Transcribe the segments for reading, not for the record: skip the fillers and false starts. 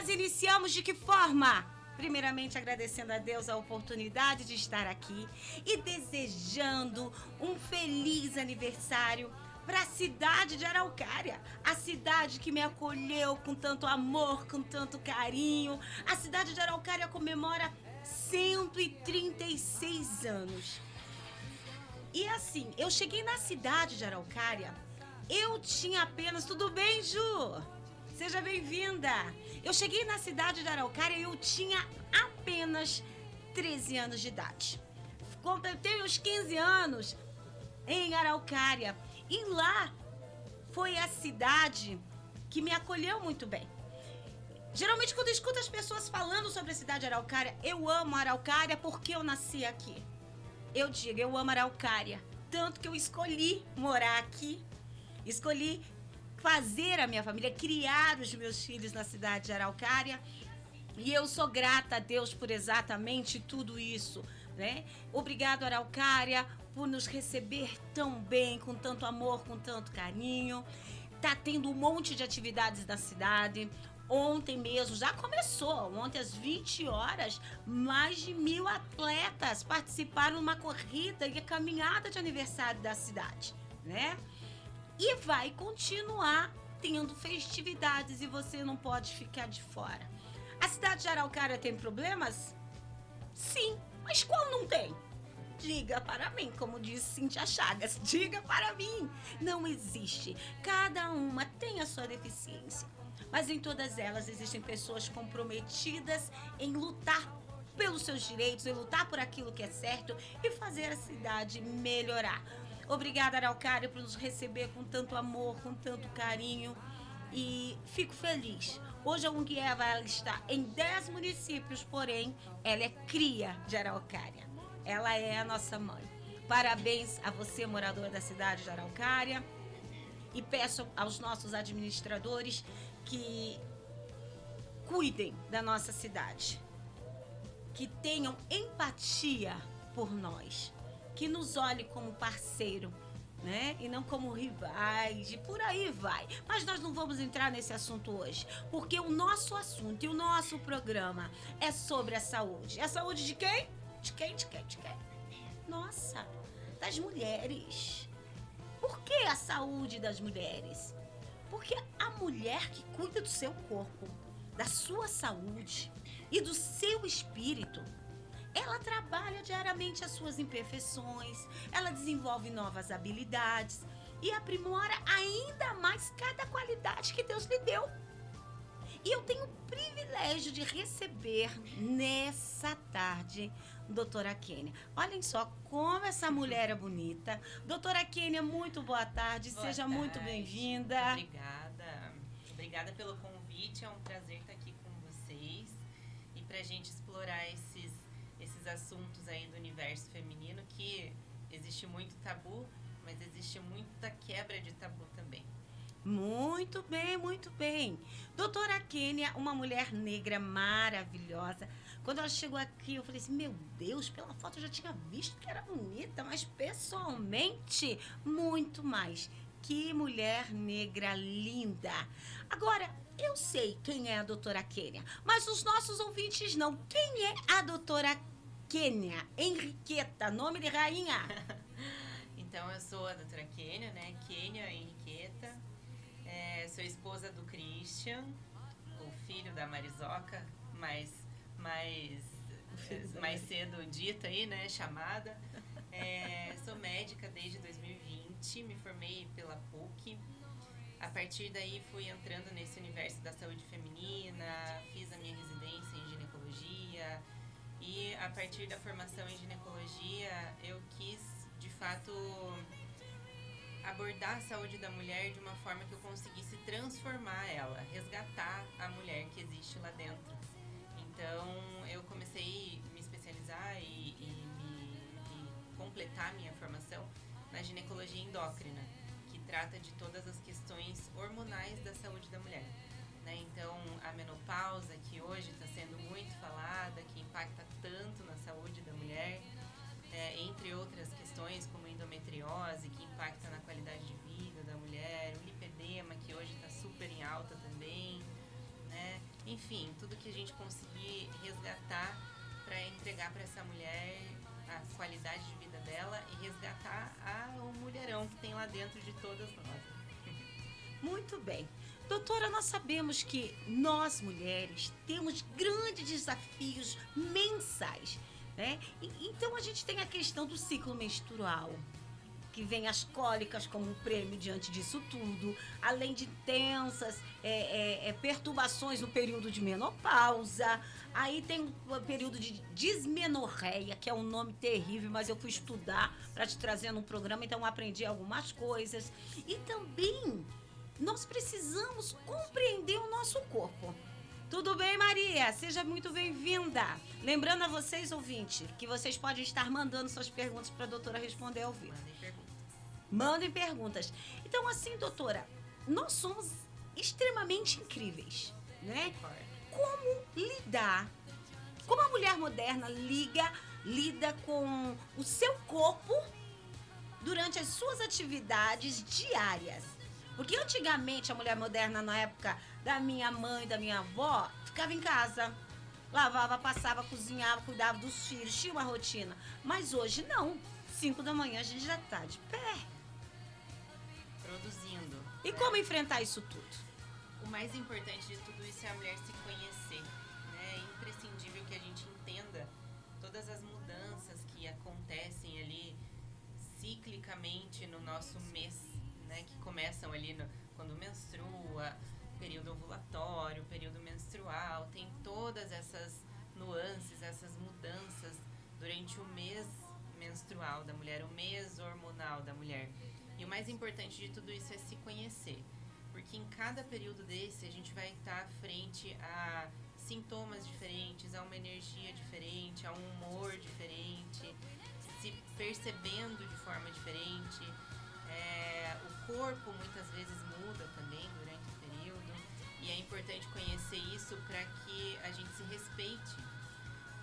nós iniciamos de que forma? Primeiramente agradecendo a Deus a oportunidade de estar aqui e desejando um feliz aniversário para a cidade de Araucária, a cidade que me acolheu com tanto amor, com tanto carinho. A cidade de Araucária comemora 136 anos. E assim, eu cheguei na cidade de Araucária, eu tinha apenas... Tudo bem, Ju? Seja bem-vinda. Eu cheguei na cidade de Araucária e eu tinha apenas 13 anos de idade. Completei os 15 anos em Araucária. E lá foi a cidade que me acolheu muito bem. Geralmente, quando eu escuto as pessoas falando sobre a cidade de Araucária, eu amo Araucária porque eu nasci aqui. Eu digo, eu amo Araucária. Tanto que eu escolhi morar aqui. Escolhi fazer a minha família, criar os meus filhos na cidade de Araucária. E eu sou grata a Deus por exatamente tudo isso, né? Obrigado, Araucária, por nos receber tão bem, com tanto amor, com tanto carinho. Tá tendo um monte de atividades na cidade. Ontem mesmo, já começou, ontem às 20 horas, mais de 1.000 atletas participaram de uma corrida e caminhada de aniversário da cidade, né? E vai continuar tendo festividades e você não pode ficar de fora. A cidade de Araucária tem problemas? Sim, mas qual não tem? Diga para mim, como disse Cíntia Chagas, diga para mim. Não existe. Cada uma tem a sua deficiência. Mas em todas elas existem pessoas comprometidas em lutar pelos seus direitos, em lutar por aquilo que é certo e fazer a cidade melhorar. Obrigada, Araucária, por nos receber com tanto amor, com tanto carinho. E fico feliz. Hoje a Unguieva ela está em 10 municípios, porém, ela é cria de Araucária. Ela é a nossa mãe. Parabéns a você, morador da cidade de Araucária. E peço aos nossos administradores que cuidem da nossa cidade. Que tenham empatia por nós. Que nos olhem como parceiro, né? E não como rivais, e por aí vai. Mas nós não vamos entrar nesse assunto hoje, porque o nosso assunto e o nosso programa é sobre a saúde. É a saúde de quem? De quem? Nossa, das mulheres. Por que a saúde das mulheres? Porque a mulher que cuida do seu corpo, da sua saúde e do seu espírito, ela trabalha diariamente as suas imperfeições, ela desenvolve novas habilidades e aprimora ainda mais cada qualidade que Deus lhe deu. E eu tenho o privilégio de receber nessa tarde doutora Kênia. Olhem só como essa mulher é bonita. Doutora Kênia, muito boa tarde, seja muito bem-vinda. Obrigada. Obrigada pelo convite, é um prazer estar aqui com vocês e pra gente explorar esses assuntos aí do universo feminino, que existe muito tabu, mas existe muita quebra de tabu também. Muito bem, muito bem. Doutora Kênia, uma mulher negra maravilhosa. Quando ela chegou aqui, eu falei assim, meu Deus, pela foto eu já tinha visto que era bonita, mas pessoalmente, muito mais. Que mulher negra linda. Agora, eu sei quem é a doutora Kênia, mas os nossos ouvintes não. Quem é a doutora Kênia Henriqueta, nome de rainha? Então, eu sou a doutora Kênia, né? Kênia Henriqueta. Sou esposa do Christian, o filho da Marizoca, mais cedo dita aí, né? Chamada. Sou médica desde 2020, me formei pela PUC. A partir daí fui entrando nesse universo da saúde feminina, fiz a minha residência em ginecologia e a partir da formação em ginecologia eu quis, de fato, abordar a saúde da mulher de uma forma que eu conseguisse transformar ela, resgatar a mulher que existe lá dentro. Então eu comecei a me especializar e completar minha formação na ginecologia endócrina, que trata de todas as questões hormonais da saúde da mulher, né? Então, a menopausa, que hoje está sendo muito falada, que impacta tanto na saúde da mulher, entre outras questões como endometriose, que impacta na qualidade de vida da mulher, o lipedema, que hoje está super em alta também, né? enfim, tudo que a gente conseguir resgatar para entregar para essa mulher a qualidade de vida dela e resgatar o mulherão que tem lá dentro de todas nós. Muito bem. Doutora, nós sabemos que nós, mulheres, temos grandes desafios mensais, né? Então, a gente tem a questão do ciclo menstrual, que vem as cólicas como um prêmio diante disso tudo, além de tensas perturbações no período de menopausa. Aí tem o período de dismenorreia, que é um nome terrível, mas eu fui estudar para te trazer num programa, então eu aprendi algumas coisas. E também nós precisamos compreender o nosso corpo. Tudo bem, Maria? Seja muito bem-vinda. Lembrando a vocês, ouvintes, que vocês podem estar mandando suas perguntas para a doutora responder ao vivo. Mandem perguntas. Mandem perguntas. Então, assim, doutora, nós somos extremamente incríveis, né? Como lidar, como a mulher moderna lida com o seu corpo durante as suas atividades diárias? Porque antigamente a mulher moderna, na época da minha mãe, da minha avó, ficava em casa, lavava, passava, cozinhava, cuidava dos filhos, tinha uma rotina. Mas hoje não. 5 da manhã a gente já tá de pé. Produzindo. E como enfrentar isso tudo? O mais importante de tudo isso é a mulher se conhecer, né? É imprescindível que a gente entenda todas as mudanças que acontecem ali ciclicamente no nosso mês, né? Que começam ali quando menstrua, período ovulatório, período menstrual, tem todas essas nuances, essas mudanças durante o mês menstrual da mulher, o mês hormonal da mulher. E o mais importante de tudo isso é se conhecer. Porque em cada período desse a gente vai estar frente a sintomas diferentes, a uma energia diferente, a um humor diferente, se percebendo de forma diferente. O corpo muitas vezes muda também durante o período e é importante conhecer isso para que a gente se respeite.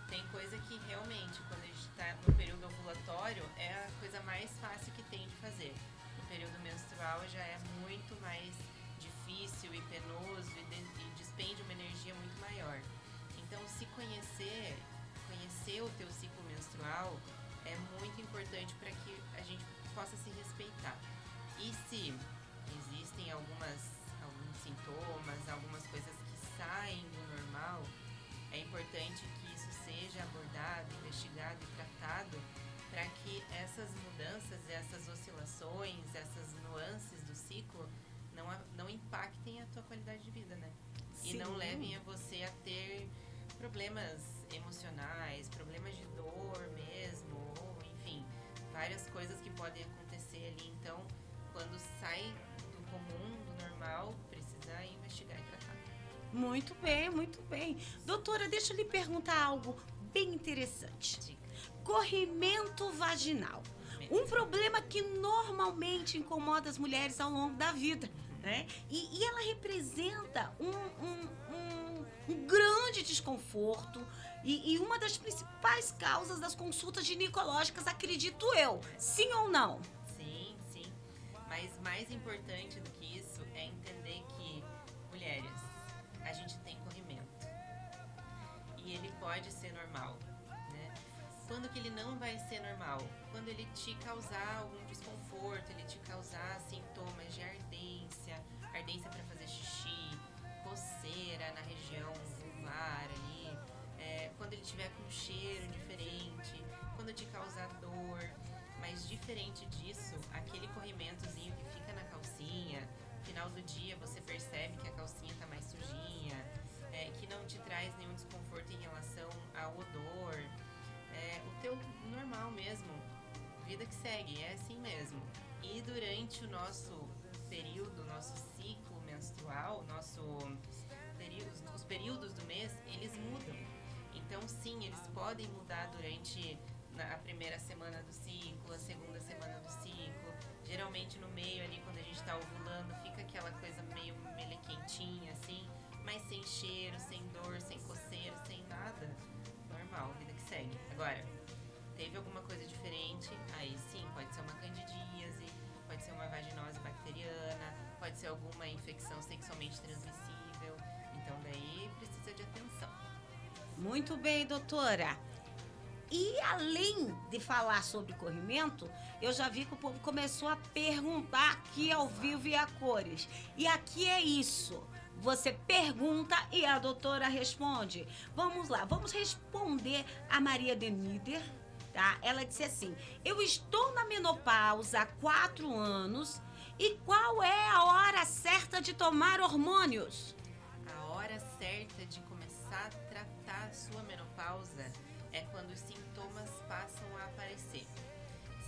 Tem coisa que realmente, quando a gente está no período ovulatório, é a coisa mais fácil que tem de fazer. No período menstrual já é muito mais difícil e penoso e despende uma energia muito maior. Então, se conhecer o teu ciclo menstrual é muito importante para que a gente possa se respeitar. E se existem alguns sintomas, algumas coisas que saem do normal, é importante que isso seja abordado, investigado e tratado para que essas mudanças, essas oscilações, essas nuances do ciclo não impactem a tua qualidade de vida, né? Sim. E não levem a você a ter problemas emocionais, problemas de dor mesmo, ou enfim, várias coisas que podem acontecer ali. Então, quando sai do comum, do normal, precisa investigar e tratar. Muito bem, muito bem. Doutora, deixa eu lhe perguntar algo bem interessante. Diga. Corrimento vaginal. Um problema que normalmente incomoda as mulheres ao longo da vida, né? E ela representa um grande desconforto e uma das principais causas das consultas ginecológicas, acredito eu. Sim ou não? Sim, sim. Mas mais importante do que isso é entender que, mulheres, a gente tem corrimento. E ele pode ser normal, né? Quando que ele não vai ser normal? Quando ele te causar algum desconforto, ele te causar sintomas de ardência para fazer xixi, coceira na região vulvar ali, quando ele tiver com um cheiro diferente, quando te causar dor. Mas diferente disso, aquele corrimentozinho que fica na calcinha, no final do dia você percebe que a calcinha tá mais sujinha, que não te traz nenhum desconforto em relação ao odor, o teu normal mesmo, vida que segue, é assim mesmo. E durante o nosso período, nosso ciclo menstrual, os períodos do mês, eles mudam. Então sim, eles podem mudar durante a primeira semana do ciclo, a segunda semana do ciclo. Geralmente no meio ali, quando a gente tá ovulando, fica aquela coisa meio melequentinha assim, mas sem cheiro, sem dor, sem coceira, sem nada. Normal, vida que segue. Agora, teve alguma coisa diferente, aí sim, pode ser uma candidíase, pode ser uma vaginose bacteriana, pode ser alguma infecção sexualmente transmissível. Então daí precisa de atenção. Muito bem, doutora. E além de falar sobre corrimento, eu já vi que o povo começou a perguntar aqui ao vivo e a cores. E aqui é isso. Você pergunta e a doutora responde. Vamos lá, vamos responder a Maria Denider, tá? Ela disse assim: eu estou na menopausa há 4 anos e qual é a hora certa de tomar hormônios? A hora certa de começar a tratar a sua menopausa é quando os sintomas passam a aparecer.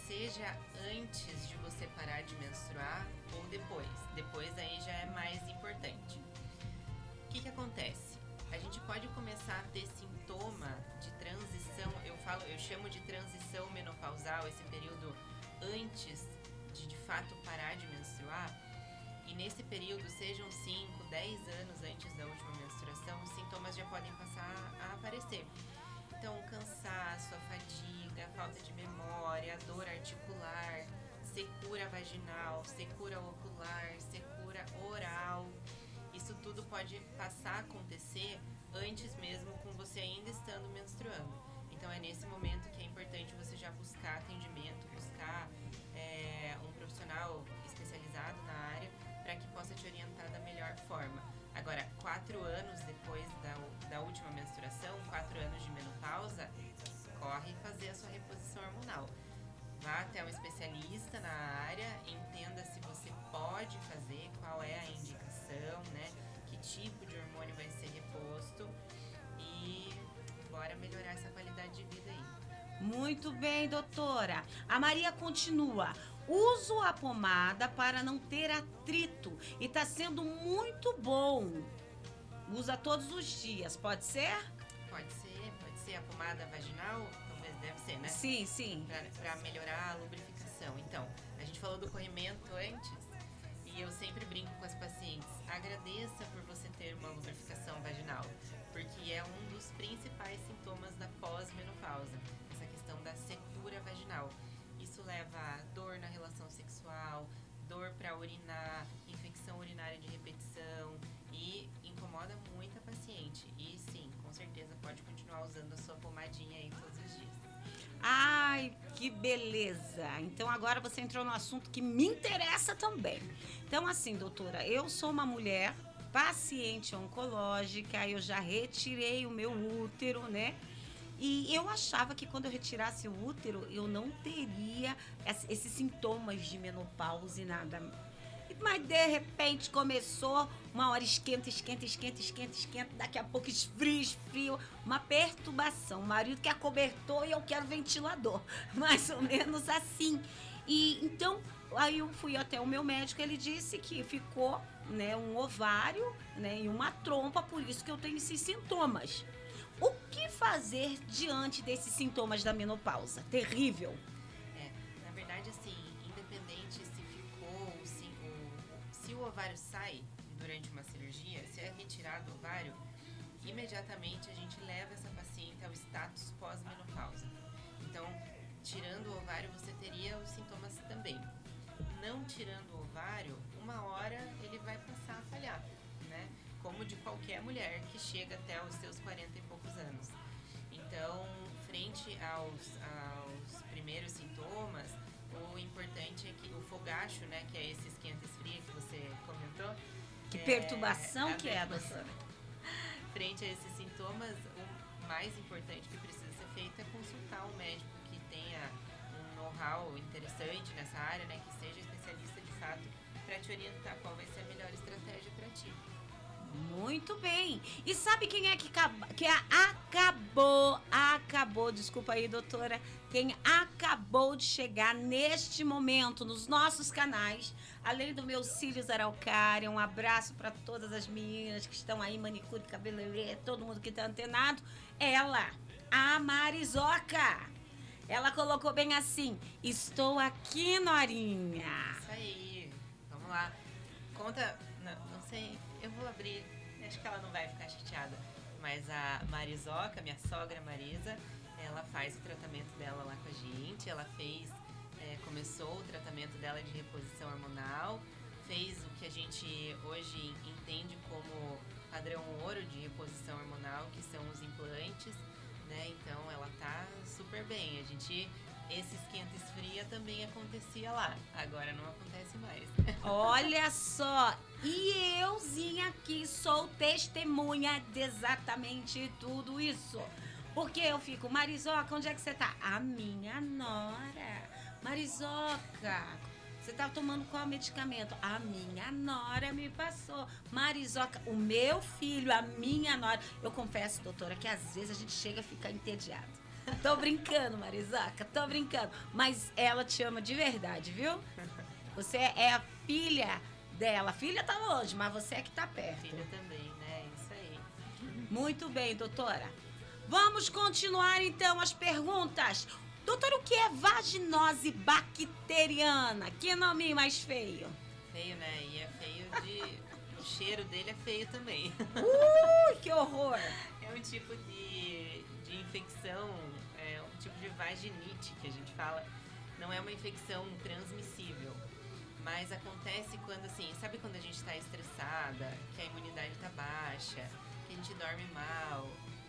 Seja antes de você parar de menstruar ou depois. Depois aí já é mais importante. O que acontece? A gente pode começar a ter sintoma de transição, eu chamo de transição menopausal, esse período antes de fato parar de menstruar. E nesse período, sejam 5, 10 anos antes da última menstruação, os sintomas já podem passar a aparecer. Então, cansaço, a fadiga, a falta de memória, a dor articular, secura vaginal, secura ocular, secura oral. Isso tudo pode passar a acontecer antes mesmo com você ainda estando menstruando. Então, é nesse momento que é importante você já buscar atendimento, buscar um profissional especializado na área para que possa te orientar da melhor forma. Agora, 4 anos depois da última menstruação, 4 anos de menopausa, corre fazer a sua reposição hormonal. Vá até um especialista na área, entenda se você pode fazer, qual é a indicação, né? Que tipo de hormônio vai ser reposto e bora melhorar essa qualidade de vida aí. Muito bem, doutora. A Maria continua. Uso a pomada para não ter atrito e tá sendo muito bom. Usa todos os dias, pode ser? Pode ser a pomada vaginal, talvez deve ser, né? Sim, sim. Para melhorar a lubrificação. Então, a gente falou do corrimento antes e eu sempre brinco com as pacientes. Agradeça por você ter uma lubrificação vaginal, porque é um dos principais sintomas da pós-menopausa, essa questão da secura vaginal. Isso leva a dor na relação sexual, dor para urinar, infecção urinária de repetição e incomoda muito a paciente. E sim, com certeza pode continuar usando a sua pomadinha aí todos os dias. Ai, que beleza! Então agora você entrou no assunto que me interessa também. Então assim, doutora, eu sou uma mulher paciente oncológica, eu já retirei o meu útero, né? E eu achava que quando eu retirasse o útero, eu não teria esses sintomas de menopausa e nada. Mas de repente começou, uma hora esquenta, daqui a pouco esfria, uma perturbação. O marido quer cobertor e eu quero ventilador, mais ou menos assim. E então, aí eu fui até o meu médico, ele disse que ficou, né, um ovário, né, e uma trompa, por isso que eu tenho esses sintomas. O que fazer diante desses sintomas da menopausa? Terrível. Na verdade, assim, independente se ficou, se o ovário sai durante uma cirurgia, se é retirado o ovário, imediatamente a gente leva essa paciente ao status pós-menopausa. Então, tirando o ovário, você teria os sintomas também. Não tirando o ovário, uma hora ele vai passar a falhar, né? Como de qualquer mulher que chega até os seus 40 e poucos anos. Então, frente aos primeiros sintomas, o importante é que o fogacho, né, que é esse esquenta e esfria que você comentou. Que perturbação que é, doutora? Frente a esses sintomas, o mais importante que precisa ser feito é consultar um médico que tenha um know-how interessante nessa área, né, que seja especialista de fato, para te orientar qual vai ser a melhor estratégia para ti. Muito bem. E sabe quem é que acabou, desculpa aí, doutora, quem acabou de chegar neste momento nos nossos canais, além do meu Cílios Araucária, um abraço para todas as meninas que estão aí, manicure, cabeleireiro, todo mundo que está antenado, ela, a Marizoca. Ela colocou bem assim: estou aqui, Norinha. Isso aí, vamos lá. Conta, não sei, eu vou abrir, acho que ela não vai ficar chateada, mas a Marizoca, minha sogra Marisa, ela faz o tratamento dela lá com a gente, ela começou o tratamento dela de reposição hormonal, fez o que a gente hoje entende como padrão ouro de reposição hormonal, que são os implantes, né? Então ela tá super bem. Esse esquenta e esfria também acontecia lá, agora não acontece mais. Olha só, e euzinha aqui sou testemunha de exatamente tudo isso. Porque eu fico, Marizoca, onde é que você tá? A minha nora. Marizoca, você tá tomando qual medicamento? A minha nora me passou. Marizoca, o meu filho, a minha nora. Eu confesso, doutora, que às vezes a gente chega a ficar entediado. Tô brincando, Marizoca, tô brincando. Mas ela te ama de verdade, viu? Você é a filha dela. A filha tá longe, mas você é que tá perto. Filha também, né? Isso aí. Muito bem, doutora. Vamos continuar, então, as perguntas. Doutora, o que é vaginose bacteriana? Que nome mais feio. Feio, né? E é feio o cheiro dele é feio também. Que horror. É um tipo de infecção, é um tipo de vaginite que a gente fala. Não é uma infecção transmissível, mas acontece quando, assim, sabe quando a gente está estressada, que a imunidade está baixa, que a gente dorme mal,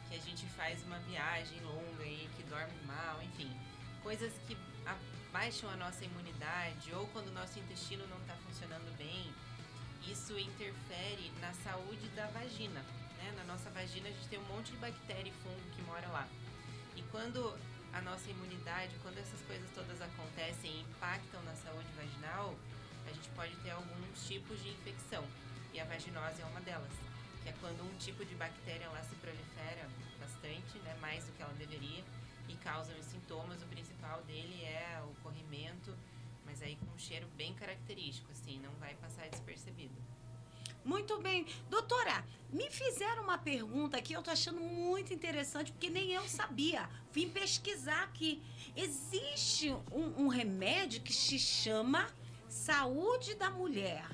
que a gente faz uma viagem longa e que dorme mal, enfim, coisas que abaixam a nossa imunidade, ou quando o nosso intestino não está funcionando bem, isso interfere na saúde da vagina, né? Na nossa vagina a gente tem um monte de bactéria e fungo que mora lá. E quando a nossa imunidade, quando essas coisas todas acontecem e impactam na saúde vaginal, a gente pode ter alguns tipos de infecção. E a vaginose é uma delas, que é quando um tipo de bactéria lá se prolifera bastante, né, mais do que ela deveria, e causa os sintomas. O principal dele é o corrimento, mas aí com um cheiro bem característico, assim, não vai passar despercebido. Muito bem. Doutora, me fizeram uma pergunta que eu tô achando muito interessante, porque nem eu sabia. Vim pesquisar aqui. Existe um remédio que se chama Saúde da Mulher.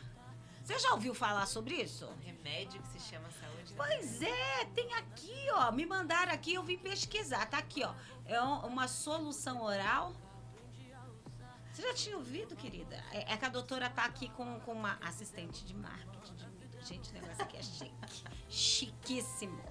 Você já ouviu falar sobre isso? Um remédio que se chama saúde da Pois é, tem aqui, ó. Me mandaram aqui, eu vim pesquisar. Tá aqui, ó. É uma solução oral. Você já tinha ouvido, querida? É que a doutora tá aqui com uma assistente de marketing. Gente, o negócio aqui é chique. Chiquíssimo.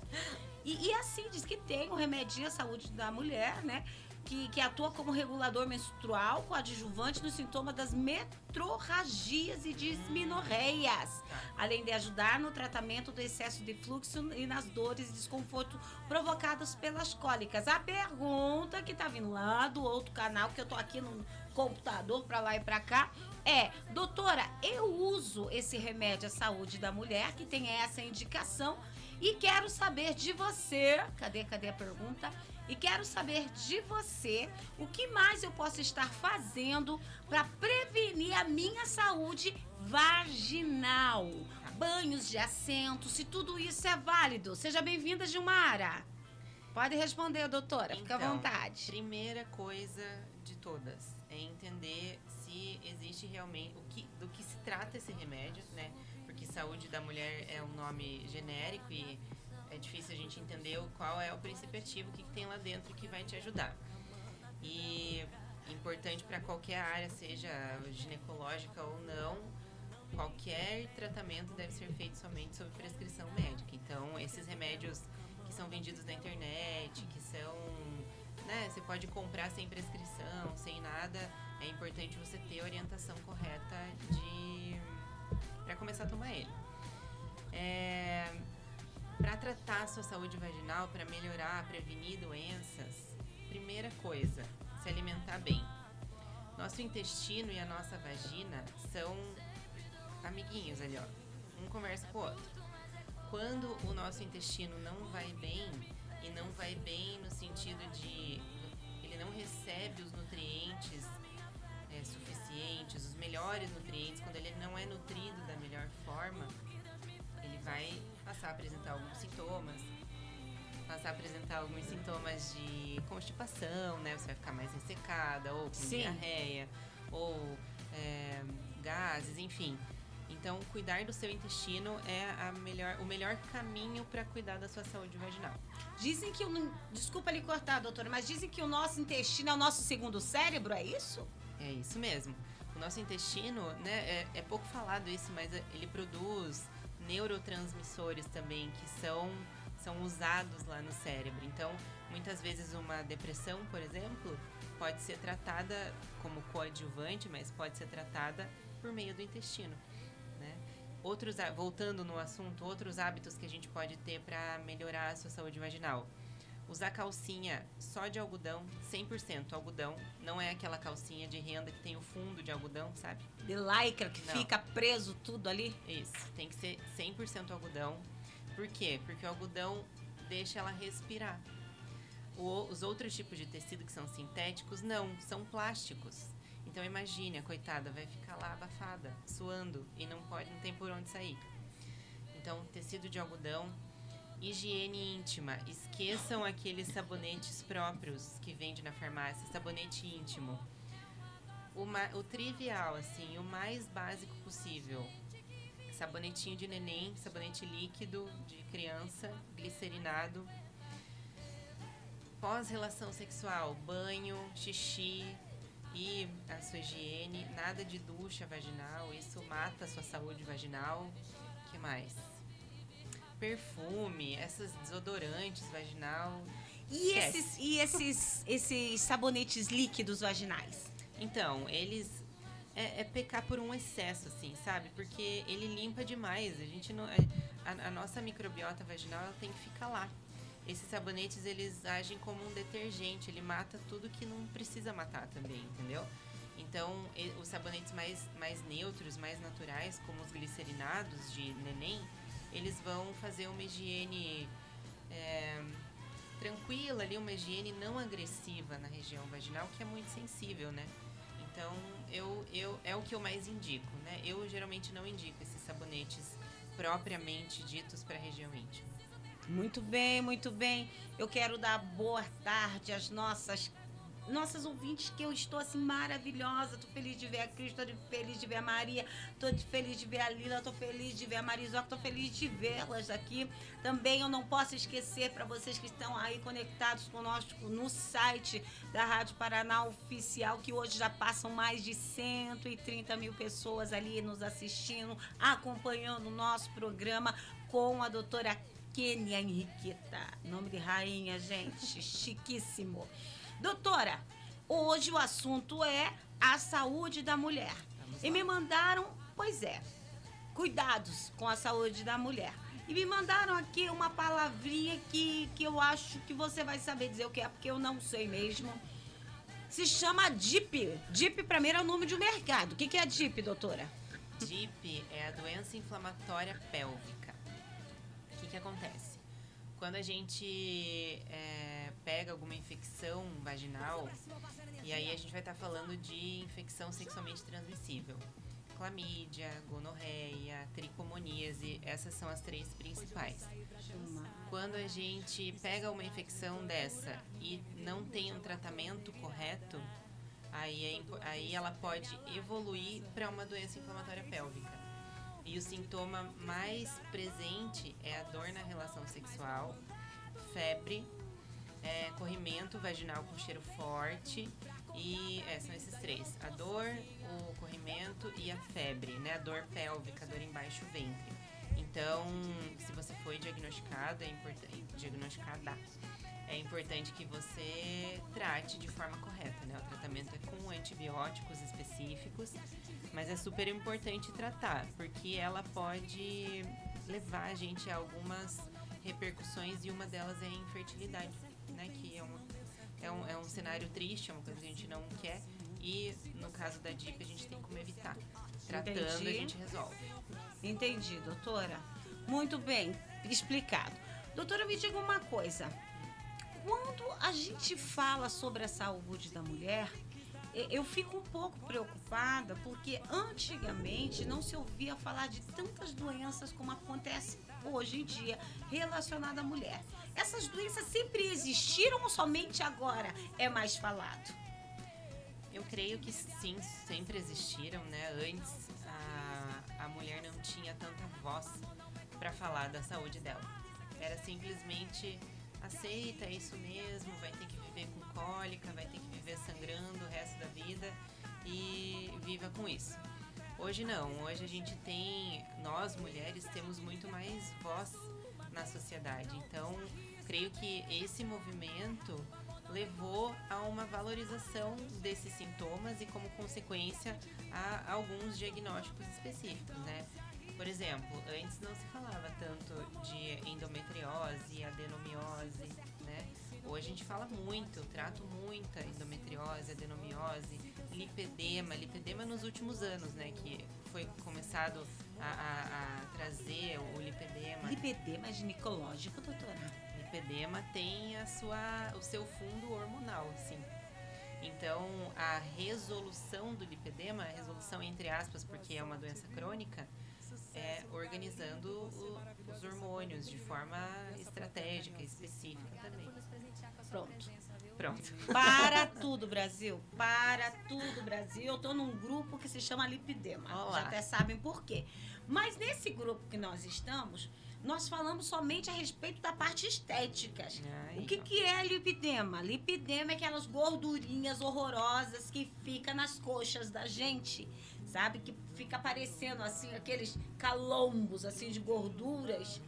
E assim, diz que tem o remedinho à saúde da mulher, né? Que atua como regulador menstrual, coadjuvante nos sintomas das metrorragias e dismenorreias, além de ajudar no tratamento do excesso de fluxo e nas dores e desconforto provocados pelas cólicas. A pergunta que tá vindo lá do outro canal, que eu tô aqui no computador pra lá e pra cá, é: doutora, eu uso esse remédio à saúde da mulher, que tem essa indicação, e quero saber de você, cadê a pergunta? E quero saber de você o que mais eu posso estar fazendo para prevenir a minha saúde vaginal. Banhos de assento, se tudo isso é válido. Seja bem-vinda, Gilmara. Pode responder, doutora, fica à vontade. Primeira coisa de todas é entender se existe realmente do que se trata esse remédio, né? Porque saúde da mulher é um nome genérico e é difícil a gente entender qual é o princípio ativo, o que tem lá dentro que vai te ajudar. E importante para qualquer área, seja ginecológica ou não, qualquer tratamento deve ser feito somente sob prescrição médica. Então, esses remédios que são vendidos na internet, que são, né, você pode comprar sem prescrição, sem nada, é importante você ter a orientação correta para começar a tomar ele. Para tratar a sua saúde vaginal, para melhorar, prevenir doenças, primeira coisa, se alimentar bem. Nosso intestino e a nossa vagina são amiguinhos ali, ó. Um conversa com o outro. Quando o nosso intestino não vai bem, e não vai bem no sentido de ele não recebe os nutrientes suficientes, os melhores nutrientes, quando ele não é nutrido da melhor forma, ele vai passar a apresentar alguns sintomas de constipação, né? Você vai ficar mais ressecada, ou com diarreia, ou gases, enfim. Então, cuidar do seu intestino é o melhor caminho para cuidar da sua saúde vaginal. Dizem que, desculpa lhe cortar, doutora, mas dizem que o nosso intestino é o nosso segundo cérebro, é isso? É isso mesmo. O nosso intestino, né, é pouco falado isso, mas ele produz neurotransmissores também que são usados lá no cérebro. Então, muitas vezes uma depressão, por exemplo, pode ser tratada como coadjuvante, mas pode ser tratada por meio do intestino, né? Voltando no assunto, outros hábitos que a gente pode ter para melhorar a sua saúde vaginal. Usar calcinha só de algodão, 100% algodão. Não é aquela calcinha de renda que tem o fundo de algodão, sabe? De lycra, que Não. fica preso tudo ali. Isso, tem que ser 100% algodão. Por quê? Porque o algodão deixa ela respirar. Os outros tipos de tecido que são sintéticos, não, são plásticos. Então imagine, a coitada vai ficar lá abafada, suando e não tem por onde sair. Então, tecido de algodão. Higiene íntima. Esqueçam aqueles sabonetes próprios que vende na farmácia, sabonete íntimo. O trivial, assim, o mais básico possível. Sabonetinho de neném, sabonete líquido de criança, glicerinado. Pós-relação sexual, banho, xixi e a sua higiene. Nada de ducha vaginal, isso mata a sua saúde vaginal. O que mais? Perfume, esses desodorantes vaginal. E esquece. esses sabonetes líquidos vaginais? Então, eles é pecar por um excesso, assim, sabe? Porque ele limpa demais. A gente não, a nossa microbiota vaginal ela tem que ficar lá. Esses sabonetes, eles agem como um detergente. Ele mata tudo que não precisa matar também, entendeu? Então, os sabonetes mais neutros, mais naturais, como os glicerinados de neném, eles vão fazer uma higiene tranquila ali, uma higiene não agressiva na região vaginal, que é muito sensível, né? Então, é o que eu mais indico, né? Eu geralmente não indico esses sabonetes propriamente ditos para a região íntima. Muito bem, muito bem. Eu quero dar boa tarde às nossas ouvintes, que eu estou assim maravilhosa. Estou feliz de ver a Cris, estou feliz de ver a Maria, estou feliz de ver a Lila, estou feliz de ver a Marisoca, estou feliz de vê-las aqui. Também eu não posso esquecer, para vocês que estão aí conectados conosco no site da Rádio Paraná Oficial, que hoje já passam mais de 130 mil pessoas ali nos assistindo, acompanhando o nosso programa com a doutora Kênia Henriqueta. Nome de rainha, gente, chiquíssimo. Doutora, hoje o assunto é a saúde da mulher. E me mandaram, cuidados com a saúde da mulher. E me mandaram aqui uma palavrinha que eu acho que você vai saber dizer o que é, porque eu não sei mesmo. Se chama DIP. DIP, pra mim, é o nome de um mercado. O que é DIP, doutora? DIP é a doença inflamatória pélvica. O que acontece? Quando a gente pega alguma infecção vaginal, e aí a gente vai estar falando de infecção sexualmente transmissível. Clamídia, gonorreia, tricomoníase, essas são as 3 principais. Quando a gente pega uma infecção dessa e não tem um tratamento correto, aí ela pode evoluir para uma doença inflamatória pélvica. E o sintoma mais presente é a dor na relação sexual, febre, corrimento vaginal com cheiro forte e são esses 3. A dor, o corrimento e a febre, né? A dor pélvica, a dor embaixo do ventre. Então, se você foi diagnosticado, é importante que você trate de forma correta, né? O tratamento é com antibióticos específicos, mas é super importante tratar, porque ela pode levar a gente a algumas repercussões e uma delas é a infertilidade, né? Que é um cenário triste, é uma coisa que a gente não quer e no caso da DIP a gente tem como evitar. Tratando, a gente resolve. Entendi, doutora. Muito bem explicado. Doutora, me diga uma coisa. Quando a gente fala sobre a saúde da mulher, eu fico um pouco preocupada, porque antigamente não se ouvia falar de tantas doenças como acontece hoje em dia relacionada à mulher. Essas doenças sempre existiram ou somente agora é mais falado? Eu creio que sim, sempre existiram, né? Antes a mulher não tinha tanta voz para falar da saúde dela. Era simplesmente aceita, é isso mesmo, vai ter que viver com cólica, vai ter que viver sangrando o resto da vida e viva com isso. Hoje não, hoje a gente tem, nós mulheres temos muito mais voz na sociedade. Então, creio que esse movimento levou a uma valorização desses sintomas e, como consequência, a alguns diagnósticos específicos, né? Por exemplo, antes não se falava tanto de endometriose, adenomiose, né? Hoje a gente fala muito, trato muita endometriose, adenomiose, lipedema nos últimos anos, né? Que foi começado a trazer o lipedema. Lipedema é ginecológico, doutora? Lipedema tem o seu fundo hormonal, sim. Então, a resolução do lipedema, a resolução entre aspas, porque é uma doença crônica, é organizando os hormônios de forma estratégica, específica também. Pronto. Para tudo, Brasil. Para tudo, Brasil. Eu tô num grupo que se chama Lipedema. Olá. Já até sabem por quê. Mas nesse grupo que nós estamos, nós falamos somente a respeito da parte estética. Aí, O que é lipedema? Lipedema é aquelas gordurinhas horrorosas que ficam nas coxas da gente, sabe? Que fica aparecendo assim, aqueles calombos assim de gorduras,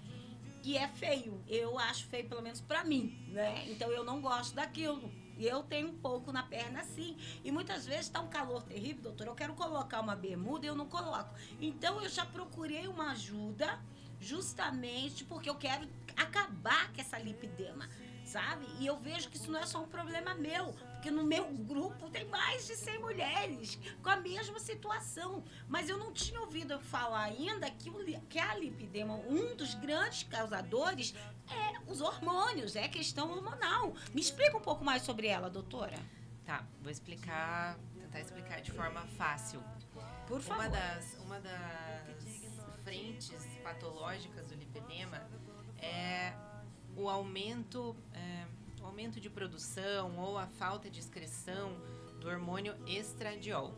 que é feio. Eu acho feio, pelo menos pra mim, né? Então eu não gosto daquilo. E eu tenho um pouco na perna assim. E muitas vezes tá um calor terrível, doutor. Eu quero colocar uma bermuda e eu não coloco. Então eu já procurei uma ajuda, justamente porque eu quero acabar com essa lipedema, sabe? E eu vejo que isso não é só um problema meu, porque no meu grupo tem mais de 100 mulheres com a mesma situação. Mas eu não tinha ouvido falar ainda que a lipedema, um dos grandes causadores, é os hormônios, é a questão hormonal. Me explica um pouco mais sobre ela, doutora. Tá, vou tentar explicar de forma fácil. Por favor. Uma das frentes patológicas do lipedema é o aumento de produção ou a falta de excreção do hormônio estradiol,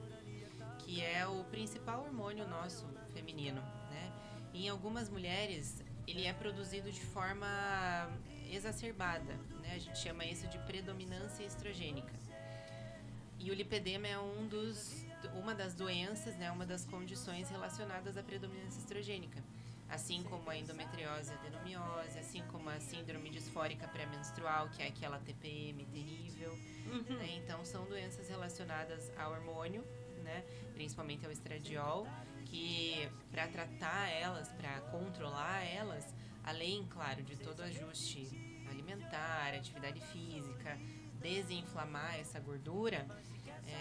que é o principal hormônio nosso feminino, né? E em algumas mulheres ele é produzido de forma exacerbada, né? A gente chama isso de predominância estrogênica. E o lipedema é uma das doenças, né? Uma das condições relacionadas à predominância estrogênica. Assim como a endometriose, a adenomiose, assim como a síndrome disfórica pré-menstrual, que é aquela TPM terrível. Né? Então, são doenças relacionadas ao hormônio, né? Principalmente ao estradiol, que para tratar elas, para controlar elas, além, claro, de todo ajuste alimentar, atividade física, desinflamar essa gordura,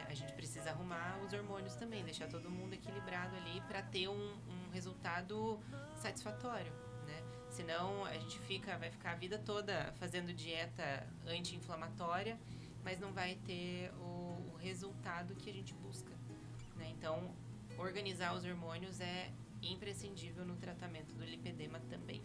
a gente precisa arrumar os hormônios também, deixar todo mundo equilibrado ali para ter um resultado satisfatório, né? Senão a gente vai ficar a vida toda fazendo dieta anti-inflamatória, mas não vai ter o resultado que a gente busca, né? Então, organizar os hormônios é imprescindível no tratamento do lipedema também.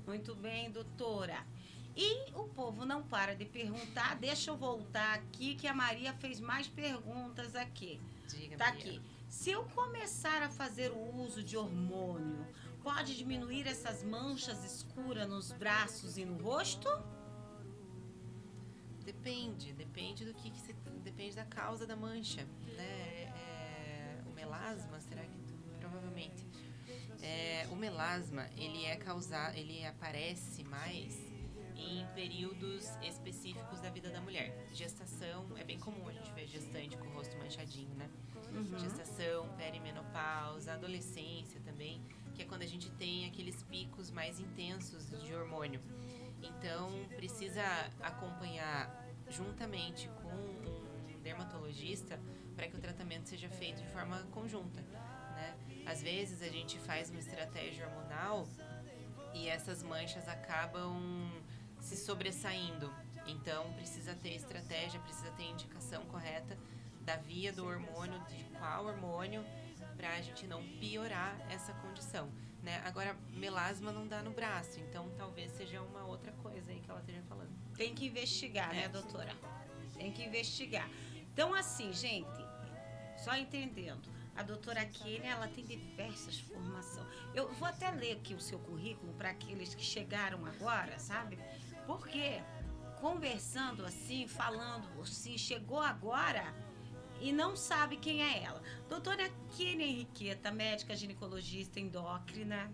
Muito bem, doutora. E o povo não para de perguntar. Deixa eu voltar aqui, que a Maria fez mais perguntas aqui. Diga, Tá Maria. aqui. Se eu começar a fazer o uso de hormônio, pode diminuir essas manchas escuras nos braços e no rosto? Depende do que depende da causa da mancha, né? O melasma, será que provavelmente o melasma ele aparece mais em períodos específicos da vida da mulher. Gestação, é bem comum a gente ver gestante com o rosto manchadinho, né? Gestação, perimenopausa, adolescência também, que é quando a gente tem aqueles picos mais intensos de hormônio. Então, precisa acompanhar juntamente com um dermatologista para que o tratamento seja feito de forma conjunta, né? Às vezes a gente faz uma estratégia hormonal e essas manchas acabam se sobressaindo. Então, precisa ter estratégia, precisa ter indicação correta da via do hormônio, de qual hormônio, para a gente não piorar essa condição, né? Agora, melasma não dá no braço, então talvez seja uma outra coisa aí que ela esteja falando. Tem que investigar, né, doutora? Tem que investigar. Então, assim, gente, só entendendo, a doutora Kênia, ela tem diversas formações. Eu vou até ler aqui o seu currículo para aqueles que chegaram agora, sabe? Porque conversando assim, falando assim, chegou agora, e não sabe quem é ela. Doutora Kênia Henriqueta, médica ginecologista endócrina,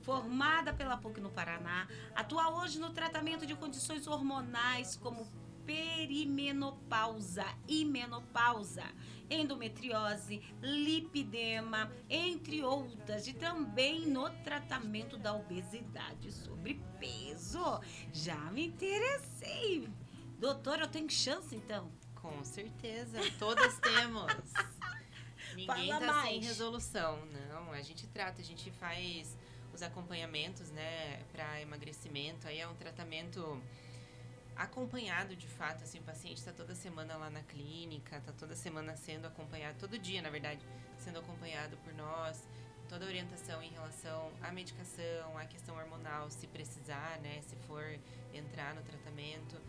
formada pela PUC no Paraná, atua hoje no tratamento de condições hormonais como perimenopausa e menopausa, endometriose, lipidema, entre outras, e também no tratamento da obesidade e sobrepeso. Já me interessei. Doutora, eu tenho chance então? Com certeza, todas temos. Ninguém Fala tá sem mais. resolução. Não, a gente trata, a gente faz os acompanhamentos, né, para emagrecimento. Aí é um tratamento acompanhado, de fato, assim, o paciente está toda semana lá na clínica, está toda semana sendo acompanhado, todo dia, na verdade, sendo acompanhado por nós, toda a orientação em relação à medicação, à questão hormonal, se precisar, né, se for entrar no tratamento,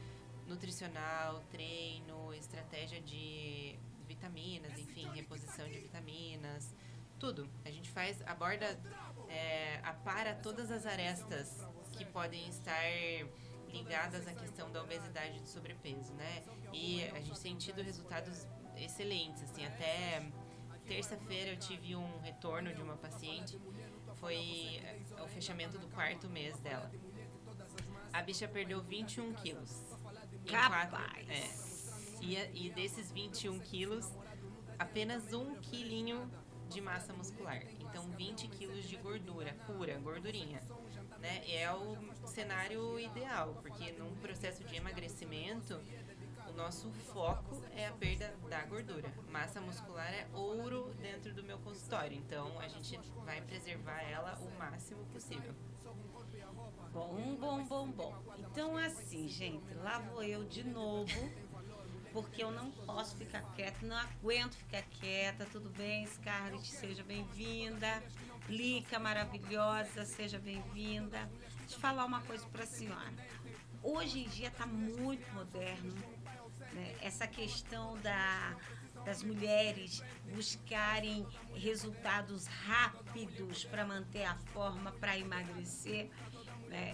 nutricional, treino, estratégia de vitaminas, enfim, reposição de vitaminas, tudo. A gente aborda, apara todas as arestas que podem estar ligadas à questão da obesidade e do sobrepeso, né? E a gente tem tido resultados excelentes, assim, até terça-feira eu tive um retorno de uma paciente, foi o fechamento do 4º mês dela. A bicha perdeu 21 quilos. Capaz! E desses 21 quilos, apenas 1 quilinho de massa muscular. Então, 20 quilos de gordura, pura, gordurinha. Né? É o cenário ideal, porque num processo de emagrecimento, o nosso foco é a perda da gordura. Massa muscular é ouro dentro do meu consultório, então a gente vai preservar ela o máximo possível. Bom. Então, assim, gente, lá vou eu de novo, porque eu não posso ficar quieta, não aguento ficar quieta. Tudo bem, Scarlett? Seja bem-vinda. Lica, maravilhosa, seja bem-vinda. Deixa eu falar uma coisa para a senhora. Hoje em dia está muito moderno, né? Essa questão das mulheres buscarem resultados rápidos para manter a forma, para emagrecer.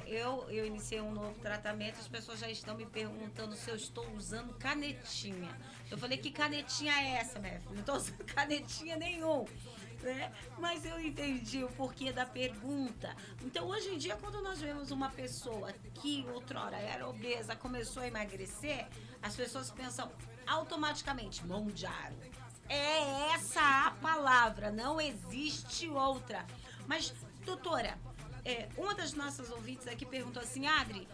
Eu iniciei um novo tratamento, as pessoas já estão me perguntando se eu estou usando canetinha. Eu falei, que canetinha é essa, minha filha? Não estou usando canetinha nenhum. Né? Mas eu entendi o porquê da pergunta. Então, hoje em dia, quando nós vemos uma pessoa que outrora era obesa, começou a emagrecer, as pessoas pensam automaticamente, Monjaro. É essa a palavra, não existe outra. Mas, doutora, uma das nossas ouvintes aqui perguntou assim, Adri,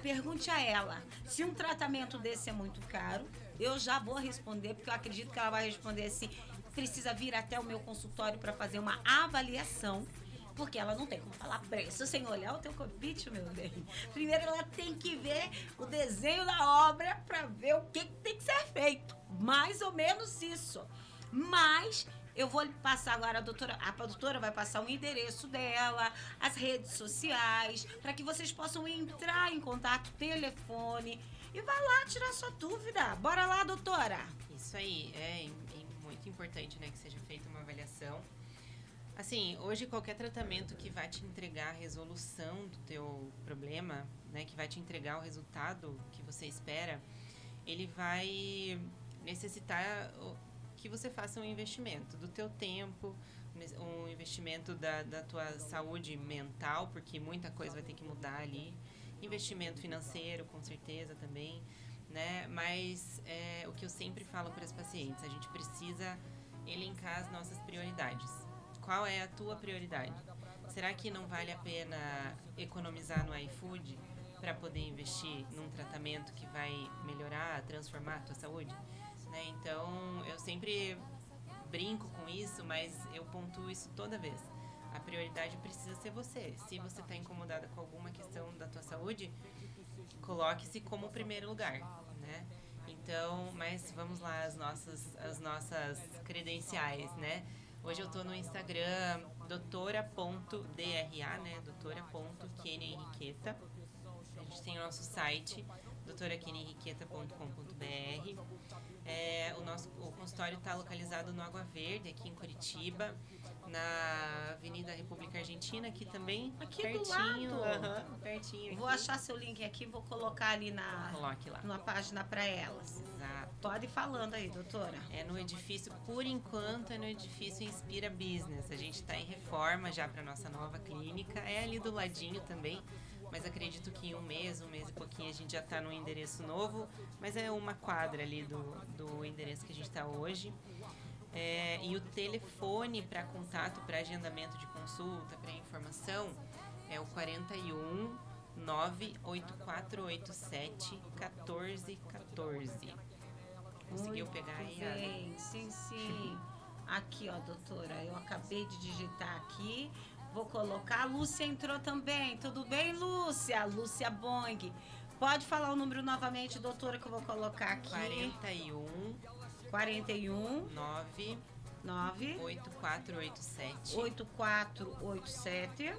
pergunte a ela, se um tratamento desse é muito caro, eu já vou responder, porque eu acredito que ela vai responder assim, precisa vir até o meu consultório para fazer uma avaliação, porque ela não tem como falar preço sem olhar o teu corpite, meu bem. Primeiro ela tem que ver o desenho da obra para ver o que tem que ser feito. Mais ou menos isso. Mas eu vou lhe passar agora, a doutora vai passar o endereço dela, as redes sociais, para que vocês possam entrar em contato, telefone, e vai lá tirar sua dúvida. Bora lá, doutora. Isso aí, é muito importante, né, que seja feita uma avaliação. Assim, hoje qualquer tratamento que vai te entregar a resolução do teu problema, né, que vai te entregar o resultado que você espera, ele vai necessitar que você faça um investimento do teu tempo, um investimento da tua saúde mental, porque muita coisa vai ter que mudar ali, investimento financeiro, com certeza também, né? Mas o que eu sempre falo para as pacientes, a gente precisa elencar as nossas prioridades. Qual é a tua prioridade? Será que não vale a pena economizar no iFood para poder investir num tratamento que vai melhorar, transformar a tua saúde? Né? Então, eu sempre brinco com isso, mas eu pontuo isso toda vez. A prioridade precisa ser você. Se você está incomodada com alguma questão da tua saúde, coloque-se como primeiro lugar, né? Então, mas vamos lá, as nossas credenciais, né? Hoje eu tô no Instagram, doutora.dra, né? doutora.kenihenriqueta. A gente tem o nosso site, doutorakenihenriqueta.com.br. O consultório está localizado no Água Verde, aqui em Curitiba, na Avenida República Argentina, aqui também, Aqui pertinho. do lado. Pertinho. Vou aqui. achar seu link aqui, vou colocar ali Coloque lá. na página para elas. Exato. Pode ir falando aí, doutora. É no edifício, por enquanto, é no edifício Inspira Business. A gente está em reforma já para nossa nova clínica. É ali do ladinho também, mas acredito que em um mês e pouquinho a gente já está no endereço novo. Mas é uma quadra ali do endereço que a gente está hoje. E o telefone para contato, para agendamento de consulta, para informação, é o 41 98487 1414. Conseguiu pegar aí? Bem, sim. Aqui, ó, doutora, eu acabei de digitar aqui. Vou colocar. A Lúcia entrou também. Tudo bem, Lúcia? Lúcia Boing. Pode falar o número novamente, doutora, que eu vou colocar aqui. 41 9 8487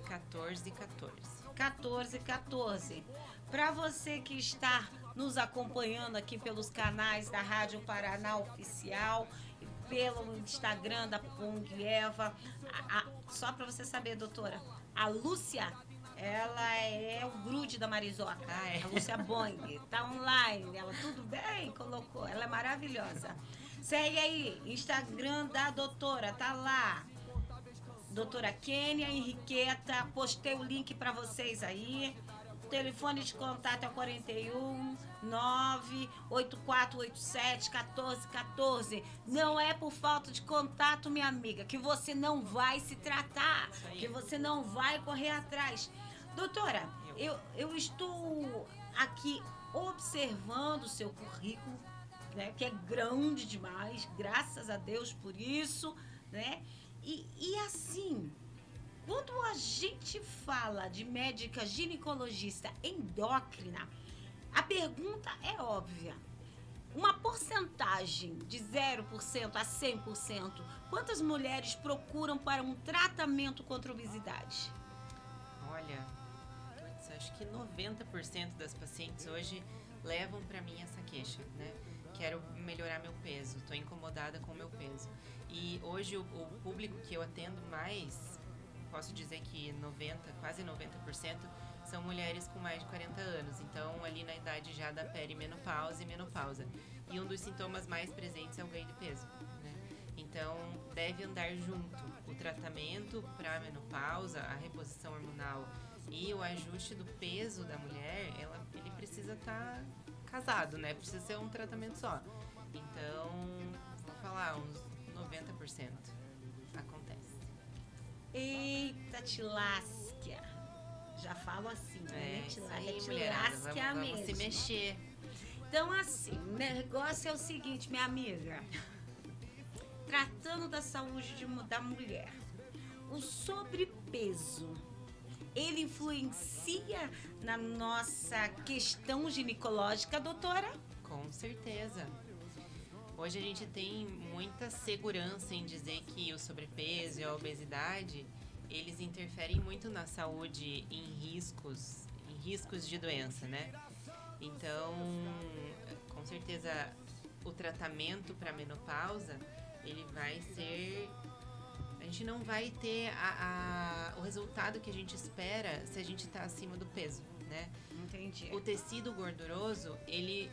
1414. Para você que está nos acompanhando aqui pelos canais da Rádio Paraná Oficial, pelo Instagram da Pong Eva, só para você saber, doutora, a Lúcia, ela é o grude da Marizoca. A Lúcia Boing, tá online, ela tudo bem, colocou, ela é maravilhosa. Segue aí, Instagram da doutora, tá lá. Doutora Kênia Henriqueta, postei o link para vocês aí. O telefone de contato é 41 98487 1414. Não é por falta de contato, minha amiga, que você não vai se tratar, que você não vai correr atrás. Doutora, eu estou aqui observando o seu currículo, né, que é grande demais, graças a Deus por isso, né? E assim, quando a gente fala de médica ginecologista endócrina, a pergunta é óbvia. Uma porcentagem de 0% a 100%, quantas mulheres procuram para um tratamento contra a obesidade? Olha, acho que 90% das pacientes hoje levam para mim essa queixa, né? Quero melhorar meu peso, estou incomodada com o meu peso. E hoje o público que eu atendo mais, posso dizer que quase 90%, são mulheres com mais de 40 anos. Então, ali na idade já da perimenopausa e menopausa. E um dos sintomas mais presentes é o ganho de peso, né? Então, deve andar junto o tratamento para a menopausa, a reposição hormonal e o ajuste do peso da mulher, ele precisa estar casado, né? Precisa ser um tratamento só. Então, vou falar, uns 90% acontece. Eita, tiláquia. Já falo assim, né? Tiláquia mesmo. Vamos se mexer. Então, assim, o negócio é o seguinte, minha amiga. Tratando da saúde da mulher, o sobrepeso, ele influencia na nossa questão ginecológica, doutora? Com certeza. Hoje a gente tem muita segurança em dizer que o sobrepeso e a obesidade, eles interferem muito na saúde em riscos de doença, né? Então, com certeza, o tratamento para menopausa, ele vai ser... A gente não vai ter o resultado que a gente espera se a gente está acima do peso, né? Entendi. O tecido gorduroso, ele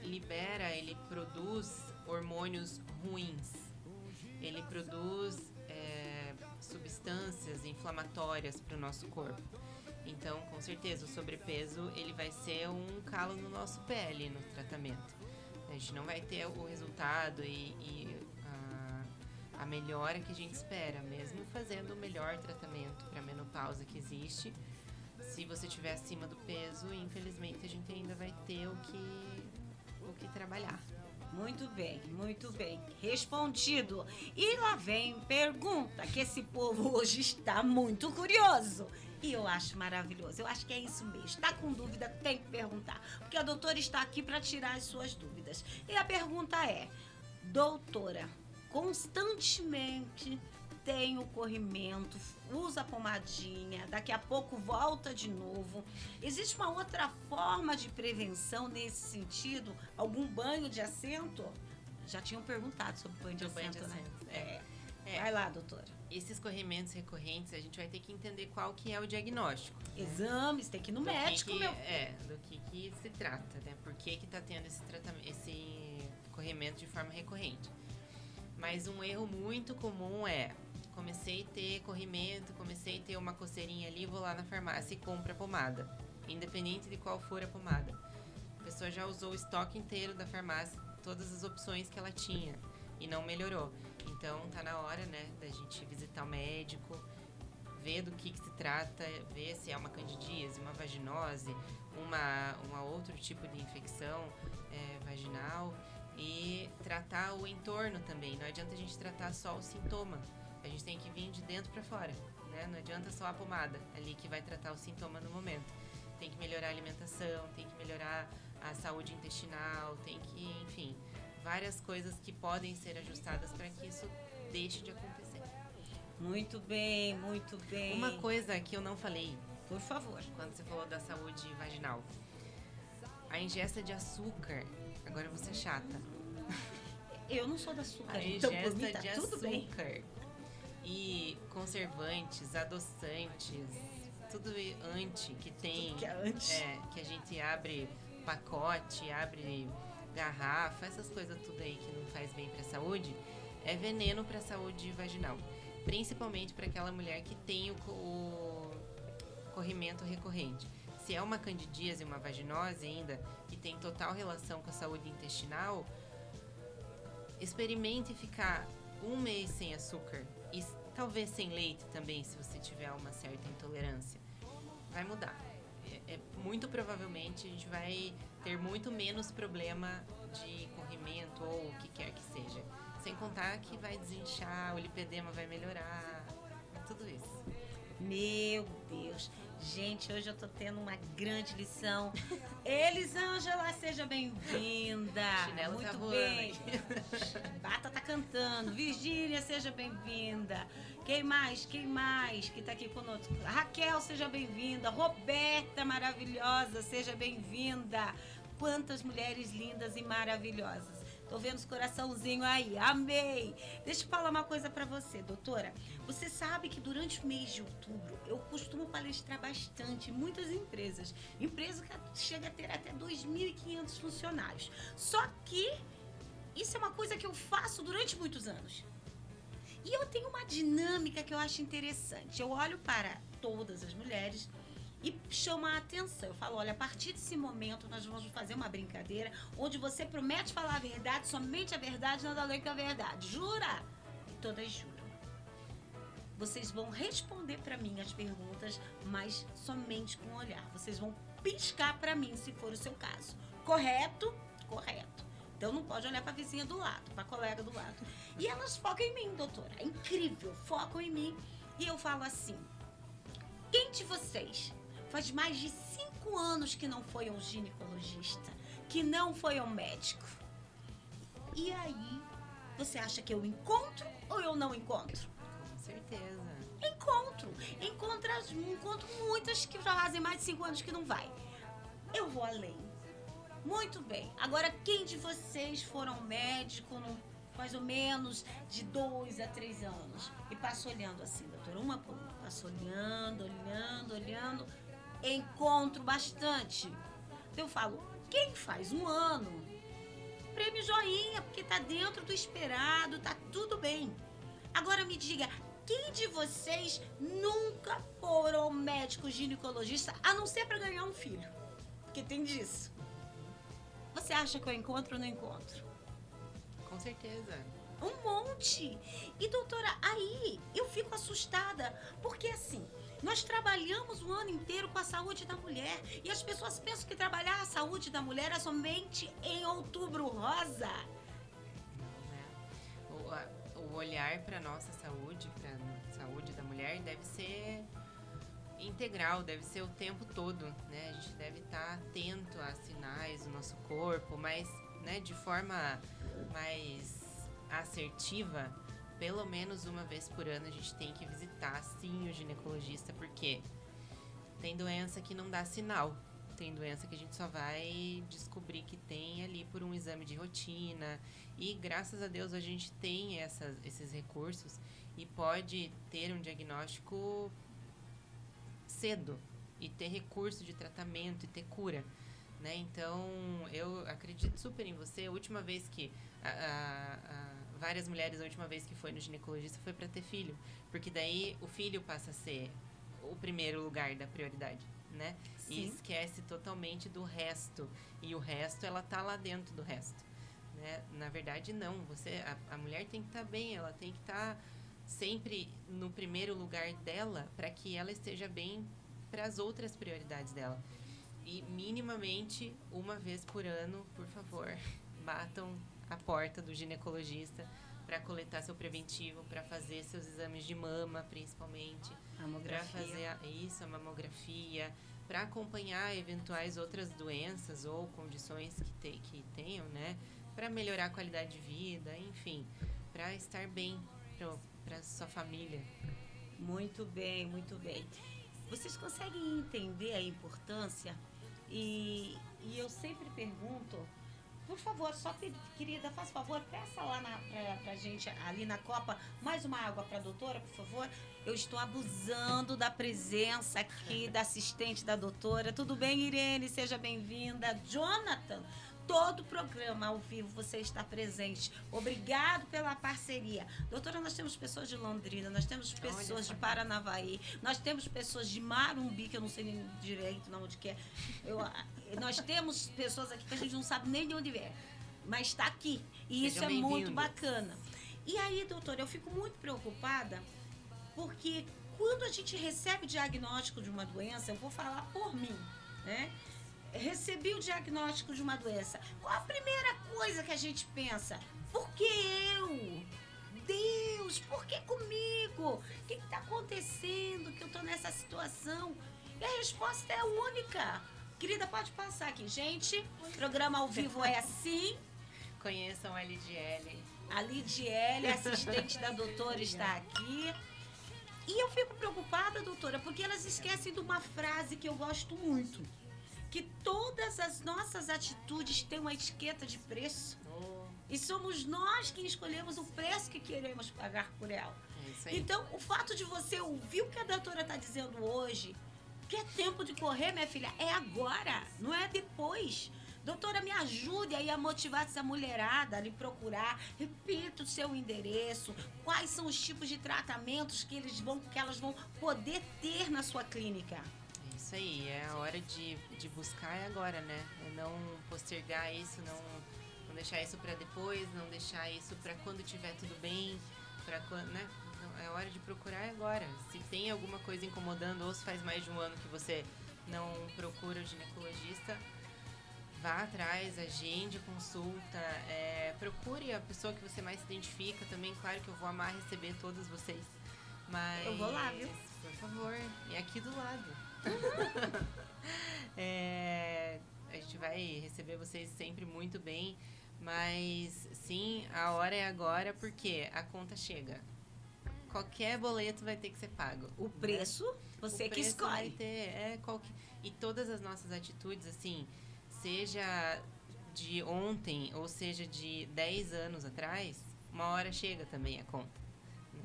produz hormônios ruins. Ele produz substâncias inflamatórias para o nosso corpo. Então, com certeza, o sobrepeso, ele vai ser um calo no nosso pé ali no tratamento. A gente não vai ter o resultado e a melhora que a gente espera, mesmo fazendo o melhor tratamento para a menopausa que existe. Se você estiver acima do peso, infelizmente a gente ainda vai ter o que trabalhar. Muito bem, muito bem. Respondido. E lá vem pergunta, que esse povo hoje está muito curioso. E eu acho maravilhoso. Eu acho que é isso mesmo. Está com dúvida, tem que perguntar. Porque a doutora está aqui para tirar as suas dúvidas. E a pergunta é, doutora, constantemente tem o corrimento, usa a pomadinha, daqui a pouco volta de novo. Existe uma outra forma de prevenção nesse sentido? Algum banho de assento? Já tinham perguntado sobre banho de assento, né? Vai lá, doutora. Esses corrimentos recorrentes, a gente vai ter que entender qual que é o diagnóstico. Exames, tem que ir no médico, do que se trata, né? Por que tá tendo esse tratamento, esse corrimento de forma recorrente. Mas um erro muito comum é: comecei a ter corrimento, comecei a ter uma coceirinha ali, vou lá na farmácia e compro a pomada, independente de qual for a pomada. A pessoa já usou o estoque inteiro da farmácia, todas as opções que ela tinha, e não melhorou. Então tá na hora, né, da gente visitar o médico, ver do que se trata, ver se é uma candidíase, uma vaginose, uma outro tipo de infecção vaginal, e tratar o entorno também. Não adianta a gente tratar só o sintoma, a gente tem que vir de dentro para fora, né? Não adianta só a pomada ali que vai tratar o sintoma no momento. Tem que melhorar a alimentação, tem que melhorar a saúde intestinal, tem que, enfim, várias coisas que podem ser ajustadas para que isso deixe de acontecer. Muito bem, muito bem. Uma coisa que eu não falei, por favor, quando você falou da saúde vaginal: a ingesta de açúcar. Agora eu vou ser chata. Eu não sou da açúcar, a então por mim ingesta tá de tudo bem. açúcar e conservantes, adoçantes, tudo que tem, tudo que é anti. Que a gente abre pacote, abre garrafa, essas coisas tudo aí que não faz bem para a saúde, é veneno para a saúde vaginal, principalmente para aquela mulher que tem o corrimento recorrente. Se é uma candidíase, uma vaginose ainda, que tem total relação com a saúde intestinal, experimente ficar um mês sem açúcar e talvez sem leite também, se você tiver uma certa intolerância. Vai mudar. Muito provavelmente a gente vai ter muito menos problema de corrimento ou o que quer que seja. Sem contar que vai desinchar, o lipedema vai melhorar, tudo isso. Meu Deus. Gente, hoje eu tô tendo uma grande lição. Elisângela, seja bem-vinda. Chinelo muito tá bem. Bata tá cantando. Virgínia, seja bem-vinda. Quem mais que tá aqui conosco? Raquel, seja bem-vinda. Roberta, maravilhosa, seja bem-vinda. Quantas mulheres lindas e maravilhosas. Tô vendo os coraçãozinhos aí. Amei. Deixa eu falar uma coisa pra você, doutora. Você sabe que durante o mês de outubro eu costumo palestrar bastante em muitas empresas. Empresas que chega a ter até 2.500 funcionários. Só que isso é uma coisa que eu faço durante muitos anos. E eu tenho uma dinâmica que eu acho interessante. Eu olho para todas as mulheres e chama a atenção. Eu falo, olha, a partir desse momento nós vamos fazer uma brincadeira onde você promete falar a verdade, somente a verdade, nada além que a verdade. Jura? E todas juram. Vocês vão responder para mim as perguntas, mas somente com o olhar. Vocês vão piscar para mim, se for o seu caso. Correto? Correto. Então não pode olhar para a vizinha do lado, para a colega do lado. E elas focam em mim, doutora. É incrível, focam em mim. E eu falo assim, quem de vocês faz mais de 5 anos que não foi um ginecologista, que não foi um médico? E aí, você acha que eu encontro ou eu não encontro? Com certeza. Encontro muitas que já fazem mais de 5 anos que não vai. Eu vou além. Muito bem. Agora, quem de vocês foram médico mais ou menos de 2 a 3 anos e passa olhando assim, doutora, uma por uma, passa olhando, encontro bastante. Eu falo, quem faz 1 ano, prêmio joinha, porque tá dentro do esperado, tá tudo bem. Agora me diga, quem de vocês nunca foram médico ginecologista, a não ser para ganhar um filho? Porque tem disso. Você acha que eu encontro ou não encontro? Com certeza. Um monte. E doutora, aí eu fico assustada, porque assim, nós trabalhamos o ano inteiro com a saúde da mulher e as pessoas pensam que trabalhar a saúde da mulher é somente em Outubro Rosa. Não, né? O olhar para nossa saúde, para a saúde da mulher, deve ser integral, deve ser o tempo todo, né? A gente deve estar atento a sinais do nosso corpo, mas, né, de forma mais assertiva, pelo menos uma vez por ano a gente tem que visitar sim o ginecologista, porque tem doença que não dá sinal, tem doença que a gente só vai descobrir que tem ali por um exame de rotina. E graças a Deus a gente tem esses recursos e pode ter um diagnóstico cedo e ter recurso de tratamento e ter cura, né? Então, eu acredito super em você. A última vez que várias mulheres, a última vez que foi no ginecologista foi para ter filho, porque daí o filho passa a ser o primeiro lugar da prioridade, né? Sim. E esquece totalmente do resto, e o resto ela tá lá dentro do resto, né? Na verdade não, a mulher tem que estar bem, ela tem que estar sempre no primeiro lugar dela para que ela esteja bem para as outras prioridades dela. E minimamente uma vez por ano, por favor, batam a porta do ginecologista para coletar seu preventivo, para fazer seus exames de mama, principalmente, para fazer a mamografia, para acompanhar eventuais outras doenças ou condições que tenham, né, para melhorar a qualidade de vida, enfim, para estar bem para sua família. Muito bem, muito bem. Vocês conseguem entender a importância? E eu sempre pergunto, por favor, querida, faz favor, peça lá pra gente, ali na copa, mais uma água pra doutora, por favor. Eu estou abusando da presença aqui da assistente da doutora. Tudo bem, Irene? Seja bem-vinda. Jonathan, todo programa ao vivo você está presente. Obrigado pela parceria. Doutora, nós temos pessoas de Londrina, nós temos pessoas de Paranavaí, nós temos pessoas de Marumbi, que eu não sei nem direito onde que é. Nós temos pessoas aqui que a gente não sabe nem de onde é, mas está aqui. E isso é muito bacana. E aí, doutora, eu fico muito preocupada, porque quando a gente recebe o diagnóstico de uma doença, eu vou falar por mim, né? Recebi o diagnóstico de uma doença. Qual a primeira coisa que a gente pensa? Por que eu? Deus, por que comigo? O que está acontecendo que eu estou nessa situação? E a resposta é única. Querida, pode passar aqui. Gente, o programa ao vivo é assim. Conheçam a Lidiele. A Lidiele, assistente da doutora, está aqui. E eu fico preocupada, doutora, porque elas esquecem de uma frase que eu gosto muito. Que todas as nossas atitudes têm uma etiqueta de preço. E somos nós que escolhemos o preço que queremos pagar por ela. É isso aí. Então, o fato de você ouvir o que a doutora está dizendo hoje, que é tempo de correr, minha filha, é agora, não é depois. Doutora, me ajude aí a motivar essa mulherada a lhe procurar. Repita o seu endereço, quais são os tipos de tratamentos que elas vão poder ter na sua clínica. Isso aí, é a hora de buscar agora, né? É não postergar isso, não deixar isso para depois, não deixar isso para quando tiver tudo bem, para quando, né? É hora de procurar agora. Se tem alguma coisa incomodando ou se faz mais de um ano que você não procura o ginecologista, vá atrás, agende a consulta, procure a pessoa que você mais se identifica também. Claro que eu vou amar receber todas vocês, mas eu vou lá, viu? Por favor, é aqui do lado. A gente vai receber vocês sempre muito bem, mas sim, a hora é agora, porque a conta chega. Qualquer boleto vai ter que ser pago. O preço, né? Você que escolhe. Vai ter, e todas as nossas atitudes, assim, seja de ontem ou seja de 10 anos atrás, uma hora chega também a conta,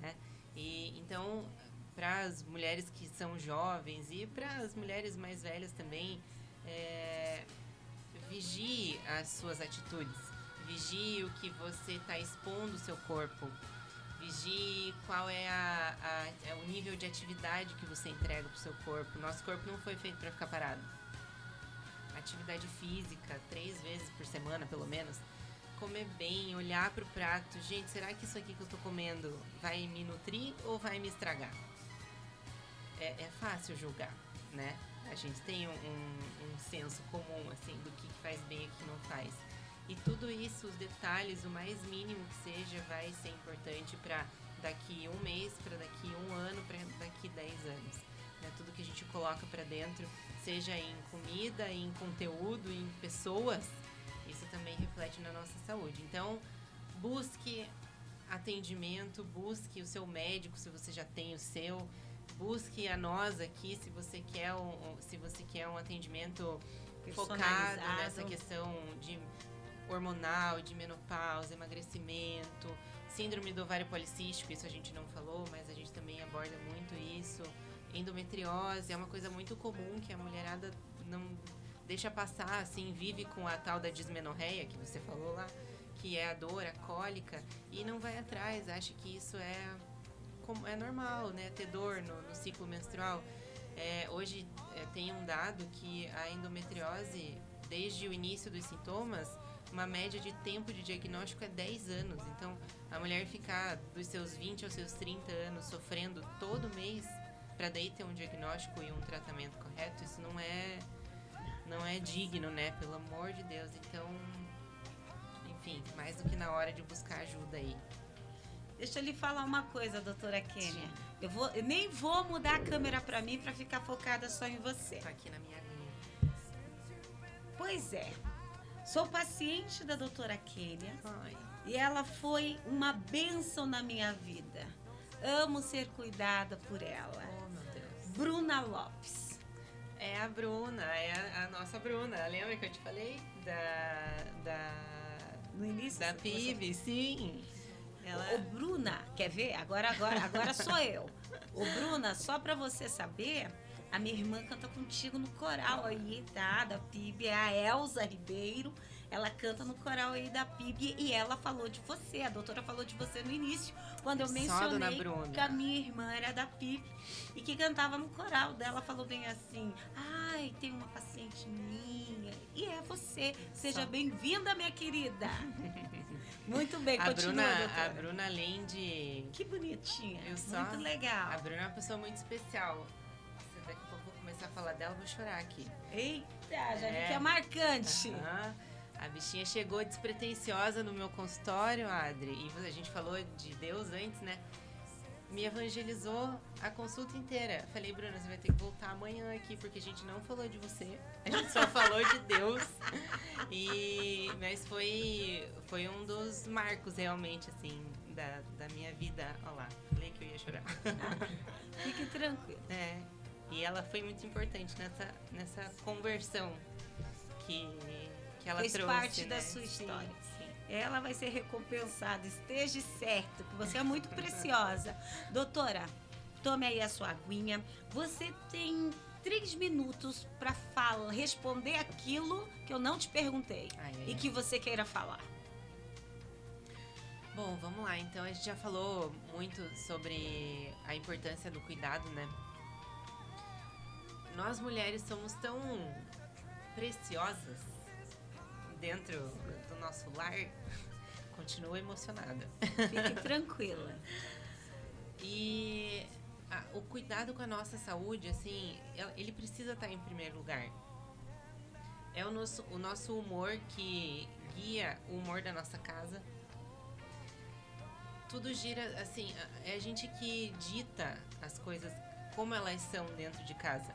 né? E então, para as mulheres que são jovens e para as mulheres mais velhas também, vigie as suas atitudes, vigie o que você está expondo o seu corpo, vigie qual é o nível de atividade que você entrega para o seu corpo. Nosso corpo não foi feito para ficar parado. Atividade física, 3 vezes por semana, pelo menos. Comer bem, olhar para o prato. Gente, será que isso aqui que eu estou comendo vai me nutrir ou vai me estragar? É fácil julgar, né? A gente tem um senso comum, assim, do que faz bem e o que não faz. E tudo isso, os detalhes, o mais mínimo que seja, vai ser importante para daqui 1 mês, para daqui 1 ano, para daqui 10 anos. Né? Tudo que a gente coloca para dentro, seja em comida, em conteúdo, em pessoas, isso também reflete na nossa saúde. Então, busque atendimento, busque o seu médico, se você já tem o seu. busque a nós aqui se você quer um atendimento focado Personalizado. nessa questão de hormonal, de menopausa, emagrecimento, síndrome do ovário policístico, isso a gente não falou, mas a gente também aborda muito isso. Endometriose é uma coisa muito comum que a mulherada não deixa passar, assim, vive com a tal da dismenorreia que você falou lá, que é a dor, a cólica, e não vai atrás, acha que isso é normal, né? Ter dor no ciclo menstrual. Hoje tem um dado que a endometriose, desde o início dos sintomas, uma média de tempo de diagnóstico é 10 anos. Então, a mulher ficar dos seus 20 aos seus 30 anos sofrendo todo mês para daí ter um diagnóstico e um tratamento correto, isso não é digno, né? Pelo amor de Deus. Então, enfim, mais do que na hora de buscar ajuda aí. Deixa eu lhe falar uma coisa, doutora Kênia. Eu nem vou mudar a câmera para mim para ficar focada só em você. Tô aqui na minha aguinha. Pois é. Sou paciente da doutora Kênia Ai, e ela foi uma bênção na minha vida. Amo ser cuidada por ela. oh meu Deus. Bruna Lopes. É a Bruna, é a nossa Bruna. Lembra que eu te falei? No início. Da PIB, sim. Ô, Bruna, quer ver? Agora sou eu. Ô, Bruna, só pra você saber, a minha irmã canta contigo no coral aí, tá? Da PIB, é a Elza Ribeiro. Ela canta no coral aí da PIB e ela falou de você. A doutora falou de você no início, quando eu Só a mencionei dona Bruna. que a minha irmã era da PIB e que cantava no coral dela. Falou bem assim: ai, tem uma paciente minha. E é você. Seja Só. bem-vinda, minha querida. Muito bem, A continua, doutora. A Bruna, além de... Que bonitinha. Eu só- Muito legal. A Bruna é uma pessoa muito especial. Daqui a pouco eu vou começar a falar dela, eu vou chorar aqui. Eita, já vi É. que é marcante. Aham. A bichinha chegou despretensiosa no meu consultório, Adri, e a gente falou de Deus antes, né? Me evangelizou a consulta inteira. Falei, Bruna, você vai ter que voltar amanhã aqui, porque a gente não falou de você, a gente só falou de Deus. Mas foi um dos marcos, realmente, assim, da minha vida. Olha lá, falei que eu ia chorar. Fique tranquilo. E ela foi muito importante nessa conversão que ela Fez trouxe, parte né? da sua Sim, história. sim. Ela vai ser recompensada. Esteja certo, que você é muito preciosa. Doutora, tome aí a sua aguinha. Você tem 3 minutos para responder aquilo que eu não te perguntei Ai, ai, e ai. que você queira falar. Bom, vamos lá. Então, a gente já falou muito sobre a importância do cuidado, né? Nós mulheres somos tão preciosas dentro do nosso lar. Continuo emocionada. Fique tranquila. E o cuidado com a nossa saúde, assim, ele precisa estar em primeiro lugar. É o nosso humor que guia o humor da nossa casa. Tudo gira, assim, é a gente que dita as coisas como elas são dentro de casa.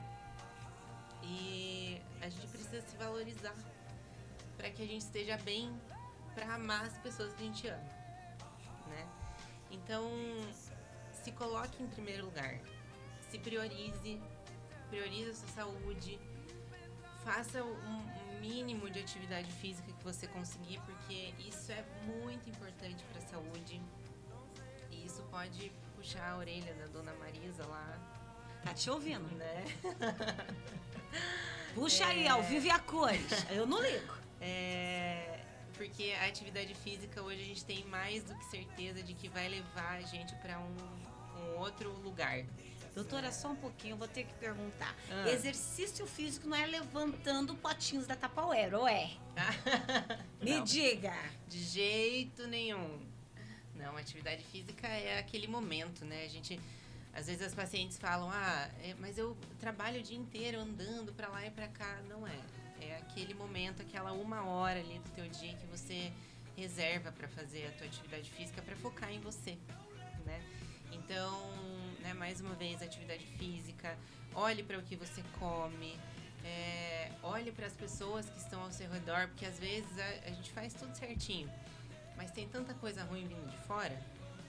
E a gente precisa se valorizar para que a gente esteja bem, para amar as pessoas que a gente ama, né? Então, se coloque em primeiro lugar, se priorize a sua saúde, faça um mínimo de atividade física que você conseguir, porque isso é muito importante para a saúde e isso pode puxar a orelha da dona Marisa lá, Tá te ouvindo? né? Puxa aí, ao vivo e a cores. Eu não ligo. Porque a atividade física hoje a gente tem mais do que certeza de que vai levar a gente para um outro lugar. Doutora, só um pouquinho, eu vou ter que perguntar. Ah. Exercício físico não é levantando potinhos da Tupperware, ou é? Me Não, diga. de jeito nenhum. Não, atividade física é aquele momento, né? A gente, às vezes as pacientes falam, mas eu trabalho o dia inteiro andando para lá e para cá. Não é. É aquele momento, aquela 1 hora ali do teu dia que você reserva para fazer a tua atividade física para focar em você, né? Então, né, mais uma vez, atividade física, olhe para o que você come, olhe para as pessoas que estão ao seu redor, porque às vezes a gente faz tudo certinho, mas tem tanta coisa ruim vindo de fora,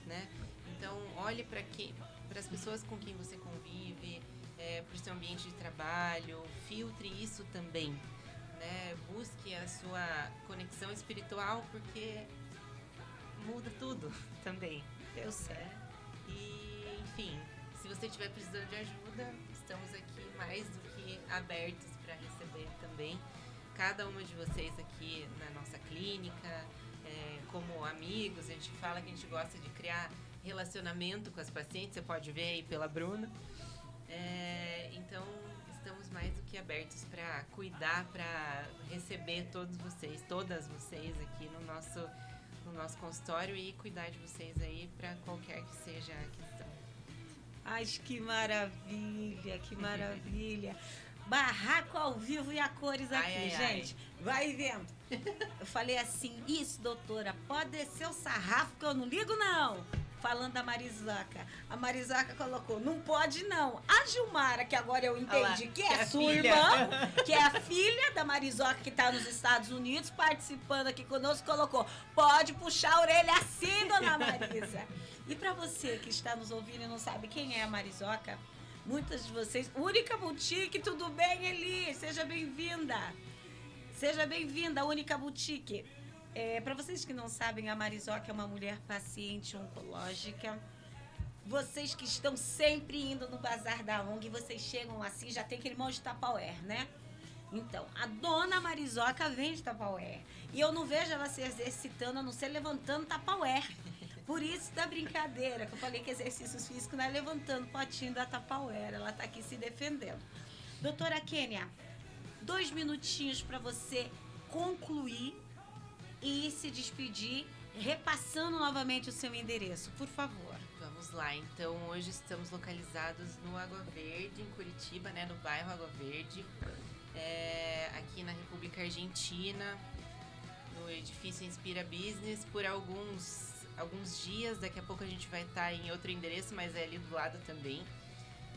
né? Então, olhe para para as pessoas com quem você convive, para o seu ambiente de trabalho, filtre isso também, né? Busque a sua conexão espiritual, porque muda tudo também. Eu sei. E, enfim, se você estiver precisando de ajuda, estamos aqui mais do que abertos para receber também cada uma de vocês aqui na nossa clínica, como amigos. A gente fala que a gente gosta de criar relacionamento com as pacientes, você pode ver aí pela Bruna. Então, estamos mais do que abertos para cuidar, para receber todas vocês aqui no nosso consultório e cuidar de vocês aí para qualquer que seja a questão. Ai, que maravilha, que maravilha. Barraco ao vivo e a cores aqui, gente. Vai vendo. Eu falei assim, isso, doutora, pode descer o sarrafo que eu não ligo, não. Falando da Marizoca. A Marizoca colocou, não pode não. A Gilmara, que agora eu entendi que é sua irmã, que é a filha da Marizoca que está nos Estados Unidos, participando aqui conosco, colocou, pode puxar a orelha assim, dona Marisa. E para você que está nos ouvindo e não sabe quem é a Marizoca, muitas de vocês, Única Boutique, tudo bem, Eli? Seja bem-vinda. Seja bem-vinda, Única Boutique. Para vocês que não sabem, a Marizoca é uma mulher paciente oncológica. Vocês que estão sempre indo no bazar da ONG, vocês chegam assim, já tem aquele monte de Tupperware, né? Então, a dona Marizoca vende Tupperware. E eu não vejo ela se exercitando, a não ser levantando Tupperware. Por isso da brincadeira, que eu falei que exercícios físicos não é levantando potinho da Tupperware. Ela está aqui se defendendo. Doutora Kênia, 2 minutinhos para você concluir e se despedir, repassando novamente o seu endereço, por favor. Vamos lá, então hoje estamos localizados no Água Verde, em Curitiba, né, no bairro Água Verde, aqui na República Argentina, no edifício Inspira Business, por alguns dias. Daqui a pouco a gente vai estar em outro endereço, mas é ali do lado também.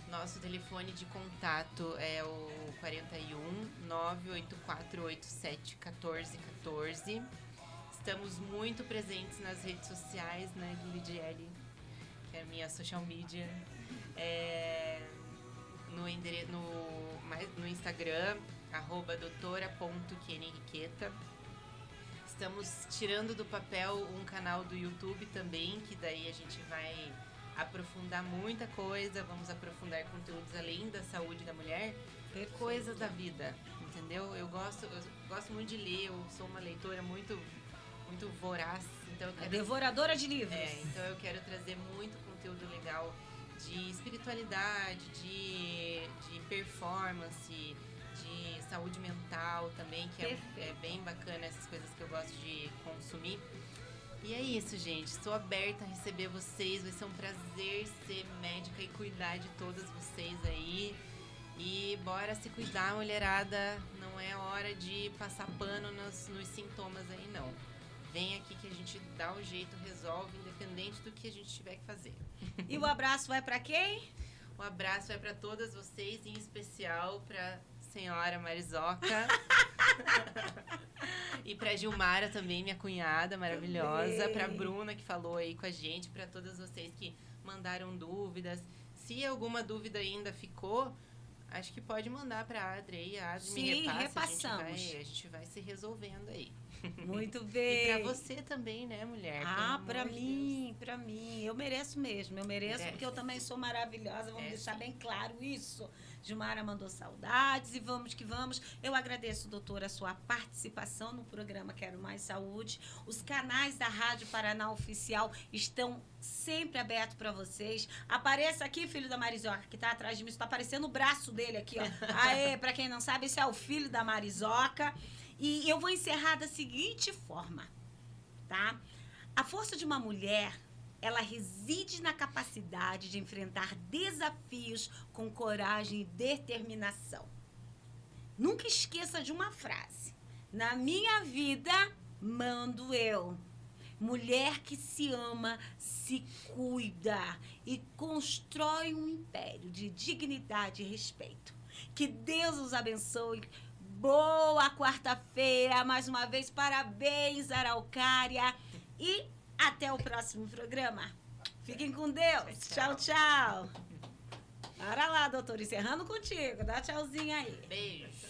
Nosso telefone de contato é o 41 98487 1414. Estamos muito presentes nas redes sociais, né, Lidiele, que é a minha social media. No Instagram, @doutora.kenhenriqueta. Estamos tirando do papel um canal do YouTube também, que daí a gente vai aprofundar muita coisa, vamos aprofundar conteúdos além da saúde da mulher, coisas da vida, entendeu? Eu gosto muito de ler, eu sou uma leitora muito voraz, então devoradora de livros. Então eu quero trazer muito conteúdo legal de espiritualidade, de performance, de saúde mental também, que é bem bacana, essas coisas que eu gosto de consumir. E é isso, gente. Estou aberta a receber vocês. Vai ser um prazer ser médica e cuidar de todas vocês aí. E bora se cuidar, mulherada. Não é hora de passar pano nos sintomas aí, não. Vem aqui que a gente dá o jeito, resolve, independente do que a gente tiver que fazer. E o abraço vai para quem? O abraço vai para todas vocês, em especial para senhora Marizoca. E pra Gilmara também, minha cunhada maravilhosa. Pra Bruna, que falou aí com a gente. Pra todas vocês que mandaram dúvidas. Se alguma dúvida ainda ficou, acho que pode mandar pra Adri aí. A Adri me repassa. Repassamos. A gente vai se resolvendo aí. Muito bem. E pra você também, né, mulher? Pra mim. Eu mereço mesmo. Eu mereço porque eu também sou maravilhosa. Vamos deixar bem claro isso. Gilmara mandou saudades e vamos que vamos. Eu agradeço, doutora, a sua participação no programa Quero Mais Saúde. Os canais da Rádio Paraná Oficial estão sempre abertos para vocês. Apareça aqui, filho da Marizoca, que está atrás de mim. Está aparecendo o braço dele aqui, ó. Aê, para quem não sabe, esse é o filho da Marizoca. E eu vou encerrar da seguinte forma, tá? A força de uma mulher, ela reside na capacidade de enfrentar desafios com coragem e determinação. Nunca esqueça de uma frase. Na minha vida, mando eu. Mulher que se ama, se cuida e constrói um império de dignidade e respeito. Que Deus os abençoe. Boa quarta-feira. Mais uma vez, parabéns, Araucária. E até o próximo programa. Fiquem com Deus. Tchau, tchau. Para lá, doutor. Encerrando contigo. Dá tchauzinho aí. Beijo.